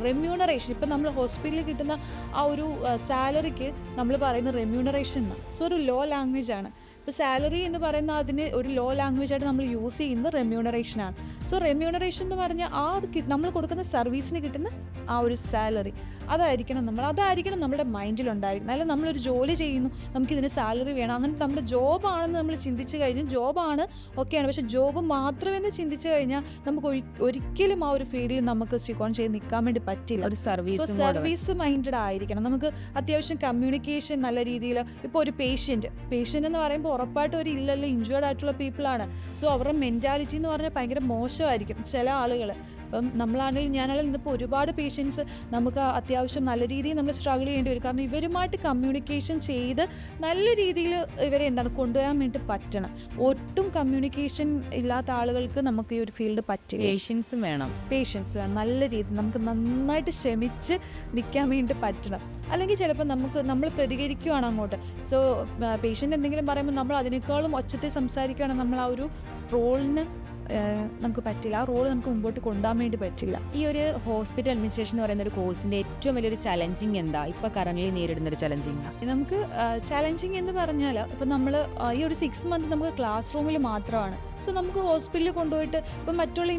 റെമ്യൂണറേഷൻ, ഇപ്പം നമ്മൾ ഹോസ്പിറ്റലിൽ കിട്ടുന്ന ആ ഒരു സാലറിക്ക് നമ്മൾ പറയുന്ന റെമ്യൂണറേഷൻ എന്നാണ്. സോ ഒരു ലോ ലാംഗ്വേജ് ആണ്. ഇപ്പോൾ സാലറി എന്ന് പറയുന്ന അതിന് ഒരു ലോ ലാംഗ്വേജ് ആയിട്ട് നമ്മൾ യൂസ് ചെയ്യുന്നത് റെമ്യൂണറേഷനാണ്. സോ റെമ്യൂണറേഷൻ എന്ന് പറഞ്ഞാൽ നമ്മൾ കൊടുക്കുന്ന സർവീസിന് കിട്ടുന്ന ആ ഒരു സാലറി അതായിരിക്കണം നമ്മുടെ മൈൻഡിലുണ്ടായിരിക്കണം. അല്ല നമ്മളൊരു ജോലി ചെയ്യുന്നു, നമുക്കിതിന് സാലറി വേണം, അങ്ങനെ നമ്മുടെ ജോബാണെന്ന് നമ്മൾ ചിന്തിച്ച് കഴിഞ്ഞാൽ ജോബാണ് ഓക്കെയാണ്. പക്ഷേ ജോബ് മാത്രമെന്ന് ചിന്തിച്ച് കഴിഞ്ഞാൽ നമുക്ക് ഒരിക്കലും ആ ഒരു ഫീൽഡിൽ നമുക്ക് സ്റ്റിക്ക് ഓൺ ചെയ്ത് നിൽക്കാൻ വേണ്ടി പറ്റില്ല. ഒരു സർവീസ് മൈൻഡഡ് ആയിരിക്കണം. നമുക്ക് അത്യാവശ്യം കമ്മ്യൂണിക്കേഷൻ നല്ല രീതിയിൽ, ഇപ്പോൾ ഒരു പേഷ്യൻ്റ് എന്ന് പറയുമ്പോൾ ഉറപ്പായിട്ടും ഒരു ഇഞ്ചേർഡ് ആയിട്ടുള്ള പീപ്പിളാണ്. സോ അവരുടെ മെൻറ്റാലിറ്റി എന്ന് പറഞ്ഞാൽ ഭയങ്കര മോശമായിരിക്കും ചില ആളുകൾ. ഇപ്പം ഞാനാണെങ്കിലും ഇന്നിപ്പോൾ ഒരുപാട് പേഷ്യൻസ് നമുക്ക് അത്യാവശ്യം നല്ല രീതിയിൽ നമ്മൾ സ്ട്രഗിൾ ചെയ്യേണ്ടി വരും. കാരണം ഇവരുമായിട്ട് കമ്മ്യൂണിക്കേഷൻ ചെയ്ത് നല്ല രീതിയിൽ ഇവരെ കൊണ്ടുവരാൻ വേണ്ടി പറ്റണം. ഒട്ടും കമ്മ്യൂണിക്കേഷൻ ഇല്ലാത്ത ആളുകൾക്ക് നമുക്ക് ഈ ഒരു ഫീൽഡ് പറ്റില്ല. പേഷ്യൻസ് വേണം, നല്ല രീതിയിൽ നമുക്ക് നന്നായിട്ട് ക്ഷമിച്ച് നിൽക്കാൻ വേണ്ടി പറ്റണം. അല്ലെങ്കിൽ ചിലപ്പോൾ നമ്മൾ പ്രതികരിക്കുകയാണ് അങ്ങോട്ട്. സോ പേഷ്യൻ്റ് എന്തെങ്കിലും പറയുമ്പോൾ നമ്മൾ അതിനേക്കാളും ഒച്ചത്തിൽ സംസാരിക്കുകയാണെങ്കിൽ നമ്മൾ ആ ഒരു റോളിന് നമുക്ക് പറ്റില്ല, ആ റോള് നമുക്ക് മുമ്പോട്ട് കൊണ്ടുപോകാൻ വേണ്ടി പറ്റില്ല. ഈ ഒരു ഹോസ്പിറ്റൽ അഡ്മിനിസ്ട്രേഷൻ എന്ന് പറയുന്ന ഒരു കോഴ്സിന്റെ ഏറ്റവും വലിയൊരു ചലഞ്ചിങ് എന്താ ഇപ്പോൾ കറന്റ് നേരിടുന്ന ഒരു ചലഞ്ചിങ്? നമുക്ക് ചലഞ്ചിങ് എന്ന് പറഞ്ഞാൽ ഇപ്പം നമ്മൾ ഈ ഒരു 6 month നമുക്ക് ക്ലാസ് റൂമിൽ മാത്രമാണ്. സോ നമുക്ക് ഹോസ്പിറ്റലിൽ കൊണ്ടുപോയിട്ട് ഇപ്പം മറ്റുള്ള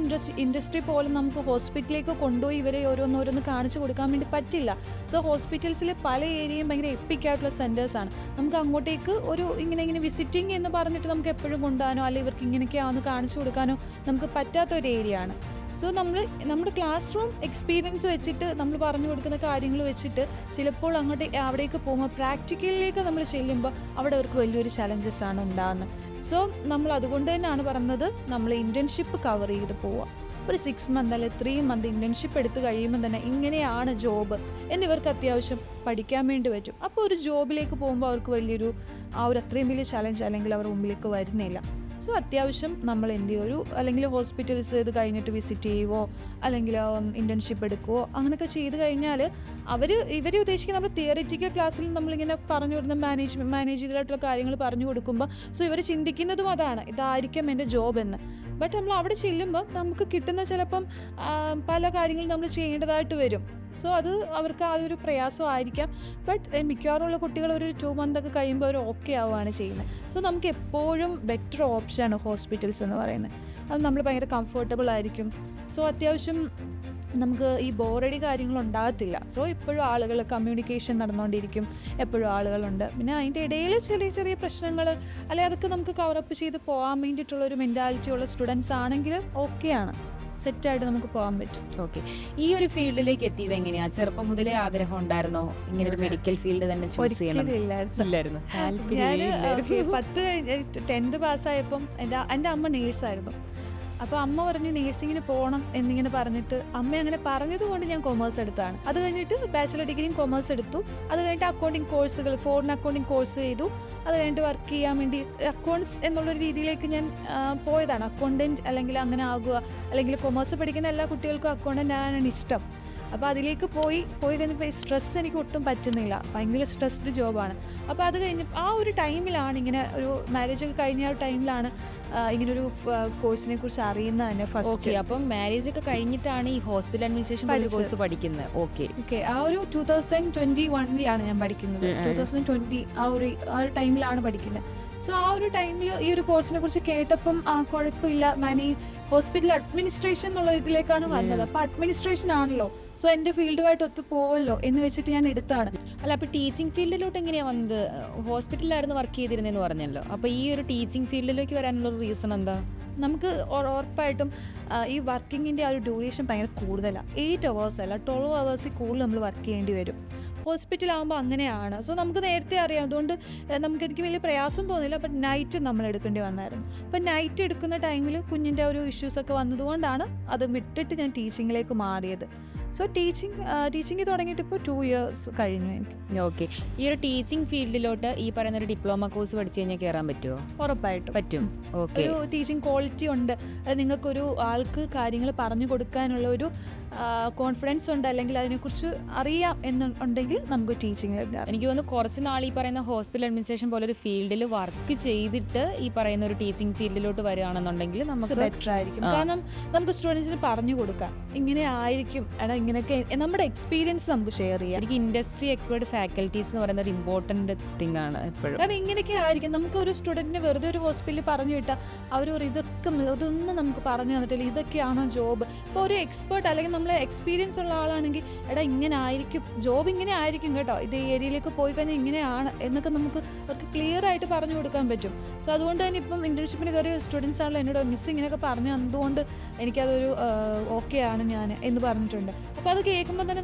ഇൻഡസ്ട്രി പോലെ നമുക്ക് ഹോസ്പിറ്റലിലേക്ക് കൊണ്ടുപോയി ഇവരെ ഓരോന്നോരോന്ന് കാണിച്ചു കൊടുക്കാൻ വേണ്ടി പറ്റില്ല. സോ ഹോസ്പിറ്റൽസിലെ പല ഏരിയയും ഭയങ്കര എപ്പിക്കായിട്ടുള്ള സെൻറ്റേഴ്സാണ്. നമുക്ക് അങ്ങോട്ടേക്ക് ഒരു ഇങ്ങനെ വിസിറ്റിംഗ് എന്ന് പറഞ്ഞിട്ട് നമുക്ക് എപ്പോഴും കൊണ്ടുപോകാനോ അല്ലെങ്കിൽ ഇവർക്ക് ഇങ്ങനെയൊക്കെയാണെന്ന് കാണിച്ചു കൊടുക്കാനോ നമുക്ക് പറ്റാത്തൊരു ഏരിയ ആണ്. സോ നമ്മുടെ ക്ലാസ് റൂം എക്സ്പീരിയൻസ് വെച്ചിട്ട് നമ്മൾ പറഞ്ഞു കൊടുക്കുന്ന കാര്യങ്ങൾ വെച്ചിട്ട് ചിലപ്പോൾ അവിടേക്ക് പോകുമ്പോൾ പ്രാക്ടിക്കലിലേക്ക് നമ്മൾ ചെല്ലുമ്പോൾ അവിടെ അവർക്ക് വലിയൊരു ചലഞ്ചസ് ആണ് ഉണ്ടാകുന്നത്. സോ നമ്മൾ അതുകൊണ്ട് തന്നെയാണ് പറഞ്ഞത് നമ്മൾ ഇന്റേൺഷിപ്പ് കവർ ചെയ്ത് പോവുക. ഒരു 6 month അല്ലെങ്കിൽ 3 month ഇന്റേൺഷിപ്പ് എടുത്ത് കഴിയുമ്പോൾ തന്നെ ഇങ്ങനെയാണ് ജോബ് എന്നിവർക്ക് അത്യാവശ്യം പഠിക്കാൻ വേണ്ടി പറ്റും. അപ്പോൾ ഒരു ജോബിലേക്ക് പോകുമ്പോൾ അവർക്ക് വലിയൊരു അത്രയും വലിയ ചലഞ്ച് അല്ലെങ്കിൽ അവർ മുമ്പിലേക്ക് വരുന്നില്ല. സോ അത്യാവശ്യം നമ്മൾ അല്ലെങ്കിൽ ഹോസ്പിറ്റൽസ് ഇത് കഴിഞ്ഞിട്ട് വിസിറ്റ് ചെയ്യുവോ അല്ലെങ്കിൽ ഇൻറ്റേൺഷിപ്പ് എടുക്കുവോ അങ്ങനെയൊക്കെ ചെയ്ത് കഴിഞ്ഞാൽ ഇവർ ഉദ്ദേശിക്കുന്ന നമ്മൾ തിയറിറ്റിക്കൽ ക്ലാസ്സിൽ നമ്മളിങ്ങനെ പറഞ്ഞു കൊടുക്കുന്ന മാനേജറായിട്ടുള്ള കാര്യങ്ങൾ പറഞ്ഞു കൊടുക്കുമ്പോൾ സോ ഇവർ ചിന്തിക്കുന്നതും അതാണ്, ഇതായിരിക്കും എൻ്റെ ജോബ് എന്ന്. ബട്ട് നമ്മൾ അവിടെ ചെല്ലുമ്പോൾ നമുക്ക് കിട്ടുന്ന ചിലപ്പം പല കാര്യങ്ങളും നമ്മൾ ചെയ്യേണ്ടതായിട്ട് വരും. സോ അത് അവർക്ക് അതൊരു പ്രയാസമായിരിക്കാം. ബട്ട് മിക്കവാറുമുള്ള കുട്ടികൾ ഒരു 2 month ഒക്കെ കഴിയുമ്പോൾ അവർ ഓക്കെ ആവുകയാണ് ചെയ്യുന്നത്. സോ നമുക്ക് എപ്പോഴും ബെറ്റർ ഓപ്ഷനാണ് ഹോസ്പിറ്റൽസ് എന്ന് പറയുന്നത്. അത് നമ്മൾ ഭയങ്കര കംഫർട്ടബിൾ ആയിരിക്കും. സോ അത്യാവശ്യം നമുക്ക് ഈ ബോറടി കാര്യങ്ങളുണ്ടാകത്തില്ല. സോ എപ്പോഴും ആളുകൾ കമ്മ്യൂണിക്കേഷൻ നടന്നുകൊണ്ടിരിക്കും, എപ്പോഴും ആളുകളുണ്ട്. പിന്നെ അതിൻ്റെ ഇടയിൽ ചെറിയ ചെറിയ പ്രശ്നങ്ങൾ അല്ലെങ്കിൽ അതൊക്കെ നമുക്ക് കവറപ്പ് ചെയ്ത് പോകാൻ വേണ്ടിയിട്ടുള്ളൊരു മെൻറ്റാലിറ്റി ഉള്ള സ്റ്റുഡൻസ് ആണെങ്കിൽ ഓക്കെയാണ്, സെറ്റായിട്ട് നമുക്ക് പോകാൻ പറ്റും. ഓക്കെ, ഈ ഒരു ഫീൽഡിലേക്ക് എത്തിയത് എങ്ങനെയാണ്? ചെറുപ്പം മുതലേ ആഗ്രഹം ഉണ്ടായിരുന്നോ ഇങ്ങനെ ഒരു മെഡിക്കൽ ഫീൽഡ് തന്നെ ചൂസ് ചെയ്യണം? ഇല്ലായിരുന്നു. ഞാൻ 10th പാസ്സായപ്പം എൻ്റെ അമ്മ നേഴ്സായിരുന്നു. അപ്പോൾ അമ്മ പറഞ്ഞു നേഴ്സിങ്ങിന് പോകണം എന്നിങ്ങനെ പറഞ്ഞിട്ട് അമ്മ അങ്ങനെ പറഞ്ഞതുകൊണ്ട് ഞാൻ കൊമേഴ്സ് എടുത്തതാണ്. അത് കഴിഞ്ഞിട്ട് ബാച്ചിലർ ഡിഗ്രിയും കൊമേഴ്സ് എടുത്തു. അത് കഴിഞ്ഞിട്ട് അക്കൗണ്ടിങ് കോഴ്സുകൾ ഫോറിൻ അക്കൗണ്ടിങ് കോഴ്സ് ചെയ്തു. അത് കഴിഞ്ഞിട്ട് വർക്ക് ചെയ്യാൻ വേണ്ടി അക്കൗണ്ട്സ് എന്നുള്ളൊരു രീതിയിലേക്ക് ഞാൻ പോയതാണ്. അക്കൗണ്ടൻറ്റ് അല്ലെങ്കിൽ അങ്ങനെ ആകുക, അല്ലെങ്കിൽ കൊമേഴ്സ് പഠിക്കുന്ന എല്ലാ കുട്ടികൾക്കും അക്കൗണ്ടൻ്റ് ആകാനാണ് ഇഷ്ടം. അപ്പോൾ അതിലേക്ക് പോയി കഴിഞ്ഞപ്പോൾ ഈ സ്ട്രെസ് എനിക്ക് ഒട്ടും പറ്റുന്നില്ല, ഭയങ്കര സ്ട്രെസ്ഡ് ജോബാണ്. അപ്പോൾ അത് കഴിഞ്ഞ് ആ ഒരു ടൈമിലാണ് ഇങ്ങനെ ഒരു മാരേജ് ഒക്കെ കഴിഞ്ഞ ആ ഒരു ടൈമിലാണ് ഇങ്ങനൊരു കോഴ്സിനെ കുറിച്ച് അറിയുന്നത് തന്നെ ഫസ്റ്റ്. അപ്പം മാരേജ് ഒക്കെ കഴിഞ്ഞിട്ടാണ് ഈ ഹോസ്പിറ്റൽ അഡ്മിനിസ്ട്രേഷൻ കോഴ്സ് പഠിക്കുന്നത്? ഓക്കെ, ആ ഒരു 2021 ഞാൻ പഠിക്കുന്നത്. 2020 ആ ഒരു ടൈമിലാണ് പഠിക്കുന്നത്. സോ ആ ഒരു ടൈമിൽ ഈ ഒരു കോഴ്സിനെ കുറിച്ച് കേട്ടപ്പം കുഴപ്പമില്ല, ഹോസ്പിറ്റൽ അഡ്മിനിസ്ട്രേഷൻ എന്നുള്ള ഇതിലേക്കാണ് വന്നത്. അപ്പോൾ അഡ്മിനിസ്ട്രേഷൻ ആണല്ലോ, സോ എൻ്റെ ഫീൽഡുമായിട്ട് ഒത്തു പോവല്ലോ എന്ന് വെച്ചിട്ട് ഞാൻ എടുത്താണ്. അല്ല, അപ്പോൾ ടീച്ചിങ് ഫീൽഡിലോട്ട് എങ്ങനെയാണ് വന്നത്? ഹോസ്പിറ്റലിലായിരുന്നു വർക്ക് ചെയ്തിരുന്നതെന്ന് പറഞ്ഞല്ലോ. അപ്പോൾ ഈ ഒരു ടീച്ചിങ് ഫീൽഡിലേക്ക് വരാനുള്ള റീസൺ എന്താ? നമുക്ക് ഉറപ്പായിട്ടും ഈ വർക്കിങ്ങിൻ്റെ ആ ഒരു ഡ്യൂറേഷൻ ഭയങ്കര കൂടുതലാണ്. 8 hours അല്ല 12 hours കൂടുതൽ നമ്മൾ വർക്ക് ചെയ്യേണ്ടി വരും. ഹോസ്പിറ്റലാകുമ്പോൾ അങ്ങനെയാണ്. സോ നമുക്ക് നേരത്തെ അറിയാം. അതുകൊണ്ട് എനിക്ക് വലിയ പ്രയാസം തോന്നില്ല. ബട്ട് നൈറ്റ് നമ്മൾ എടുക്കേണ്ടി വന്നായിരുന്നു. അപ്പം നൈറ്റ് എടുക്കുന്ന ടൈമിൽ കുഞ്ഞിൻ്റെ ഒരു ഇഷ്യൂസൊക്കെ വന്നതുകൊണ്ടാണ് അത് വിട്ടിട്ട് ഞാൻ ടീച്ചിങ്ങിലേക്ക് മാറിയത്. സോ ടീച്ചിങ് തുടങ്ങിയിട്ട് ഇപ്പോൾ 2 years കഴിഞ്ഞു എനിക്ക്. ഓക്കെ. ഈ ഒരു ടീച്ചിങ് ഫീൽഡിലോട്ട് ഈ പറയുന്ന ഒരു ഡിപ്ലോമ കോഴ്സ് പഠിച്ചു കഴിഞ്ഞാൽ കയറാൻ പറ്റുമോ? ഉറപ്പായിട്ടും പറ്റും. ഓക്കെ. ഒരു ടീച്ചിങ് ക്വാളിറ്റി ഉണ്ട്. അത് നിങ്ങൾക്കൊരു ആൾക്ക് കാര്യങ്ങൾ പറഞ്ഞു കൊടുക്കാനുള്ള ഒരു കോൺഫിഡൻസ് ഉണ്ട്, അല്ലെങ്കിൽ അതിനെക്കുറിച്ച് അറിയാം എന്നുണ്ടെങ്കിൽ നമുക്ക് ടീച്ചിങ്. എനിക്ക് തോന്നുന്നു കുറച്ച് നാൾ ഈ പറയുന്ന ഹോസ്പിറ്റൽ അഡ്മിനിസ്ട്രേഷൻ പോലെ ഒരു ഫീൽഡിൽ വർക്ക് ചെയ്തിട്ട് ഈ പറയുന്ന ഒരു ടീച്ചിങ് ഫീൽഡിലോട്ട് വരികയാണെന്നുണ്ടെങ്കിൽ നമുക്ക് ബെറ്റർ ആയിരിക്കും. കാരണം നമുക്ക് സ്റ്റുഡൻസിന് പറഞ്ഞു കൊടുക്കാം ഇങ്ങനെ ആയിരിക്കും, ഇങ്ങനെയൊക്കെ നമ്മുടെ എക്സ്പീരിയൻസ് നമുക്ക് ഷെയർ ചെയ്യാം. എനിക്ക് ഇൻഡസ്ട്രി എക്സ്പേർട്ട് ഫാക്കൽറ്റീസ് എന്ന് പറയുന്ന ഒരു ഇമ്പോർട്ടൻറ്റ് തിങ് ആണ് എപ്പോഴും. കാരണം ഇങ്ങനെയൊക്കെ ആയിരിക്കും. നമുക്ക് ഒരു സ്റ്റുഡൻറ്റിന് വെറുതെ ഒരു ഹോസ്പിറ്റലിൽ പറഞ്ഞു വിട്ടാൽ അവർ ഇതൊന്നും നമുക്ക് പറഞ്ഞു തന്നിട്ടില്ല, ഇതൊക്കെയാണോ ജോബ്. ഇപ്പോൾ ഒരു എക്സ്പേർട്ട് അല്ലെങ്കിൽ നമ്മളെ എക്സ്പീരിയൻസ് ഉള്ള ആളാണെങ്കിൽ ഇങ്ങനെ ആയിരിക്കും ജോബ്, ഇങ്ങനെ ആയിരിക്കും കേട്ടോ, ഇത് ഈ ഏരിയയിലേക്ക് പോയി കഴിഞ്ഞാൽ ഇങ്ങനെയാണ് എന്നൊക്കെ നമുക്ക് അവർക്ക് ക്ലിയർ ആയിട്ട് പറഞ്ഞു കൊടുക്കാൻ പറ്റും. സോ അതുകൊണ്ട് തന്നെ ഇപ്പം ഇന്റേൺഷിപ്പിന് കയറിയ സ്റ്റുഡൻസ് ആണല്ലോ എന്നോട് മിസ് ഇങ്ങനെയൊക്കെ പറഞ്ഞു തന്നതുകൊണ്ട് എനിക്കതൊരു ഓക്കെ ആണ് ഞാൻ എന്ന് പറഞ്ഞിട്ടുണ്ട്. അപ്പോൾ അത് കേൾക്കുമ്പോൾ തന്നെ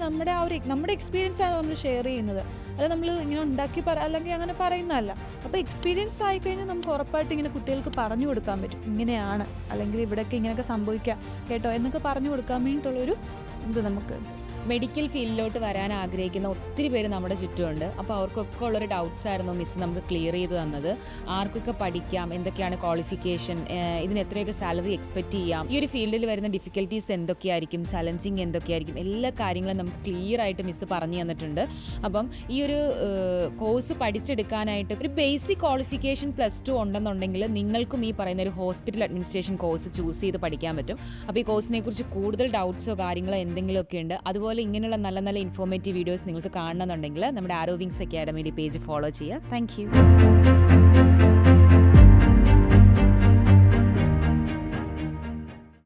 നമ്മുടെ എക്സ്പീരിയൻസ് ആണ് നമ്മൾ ഷെയർ ചെയ്യുന്നത്, അല്ല നമ്മൾ ഇങ്ങനെ ഉണ്ടാക്കി അല്ലെങ്കിൽ അങ്ങനെ പറയുന്നതല്ല. അപ്പോൾ എക്സ്പീരിയൻസ് ആയിക്കഴിഞ്ഞാൽ നമുക്ക് ഉറപ്പായിട്ട് ഇങ്ങനെ കുട്ടികൾക്ക് പറഞ്ഞു കൊടുക്കാൻ പറ്റും, ഇങ്ങനെയാണ് അല്ലെങ്കിൽ ഇവിടെയൊക്കെ ഇങ്ങനെയൊക്കെ സംഭവിക്കാം കേട്ടോ എന്നൊക്കെ പറഞ്ഞു കൊടുക്കാൻ വേണ്ടിയിട്ടുള്ളൊരു ഇത് നമുക്ക്. മെഡിക്കൽ ഫീൽഡിലോട്ട് വരാൻ ആഗ്രഹിക്കുന്ന ഒത്തിരി പേര് നമ്മുടെ ചുറ്റുമുണ്ട്. അപ്പോൾ അവർക്കൊക്കെ ഉള്ളൊരു ഡൗട്ട്സ് ആയിരുന്നു മിസ് നമുക്ക് ക്ലിയർ ചെയ്ത് തന്നത്. ആർക്കൊക്കെ പഠിക്കാം, എന്തൊക്കെയാണ് ക്വാളിഫിക്കേഷൻ, ഇതിന് എത്രയൊക്കെ സാലറി എക്സ്പെക്റ്റ് ചെയ്യാം, ഈ ഒരു ഫീൽഡിൽ വരുന്ന ഡിഫിക്കൽട്ടീസ് എന്തൊക്കെയായിരിക്കും, ചലഞ്ചിങ് എന്തൊക്കെയായിരിക്കും, എല്ലാ കാര്യങ്ങളും നമുക്ക് ക്ലിയർ ആയിട്ട് മിസ് പറഞ്ഞു തന്നിട്ടുണ്ട്. അപ്പം ഈ ഒരു കോഴ്സ് പഠിച്ചെടുക്കാനായിട്ട് ഒരു ബേസിക് ക്വാളിഫിക്കേഷൻ +2 ഉണ്ടെന്നുണ്ടെങ്കിൽ നിങ്ങൾക്കും ഈ പറയുന്ന ഒരു ഹോസ്പിറ്റൽ അഡ്മിനിസ്ട്രേഷൻ കോഴ്സ് ചൂസ് ചെയ്ത് പഠിക്കാൻ പറ്റും. അപ്പോൾ ഈ കോഴ്സിനെ കുറിച്ച് കൂടുതൽ ഡൗട്ട്സോ കാര്യങ്ങളോ എന്തെങ്കിലുമൊക്കെ ഉണ്ട്, അതുപോലെ ഇങ്ങനെയുള്ള നല്ല നല്ല ഇൻഫോർമേറ്റീവ് വീഡിയോസ് നിങ്ങൾക്ക് കാണണമെന്നുണ്ടെങ്കിൽ നമ്മുടെ ആരോ വിങ്സ് അക്കാഡമിയുടെ പേജ് ഫോളോ ചെയ്യുക. Thank you.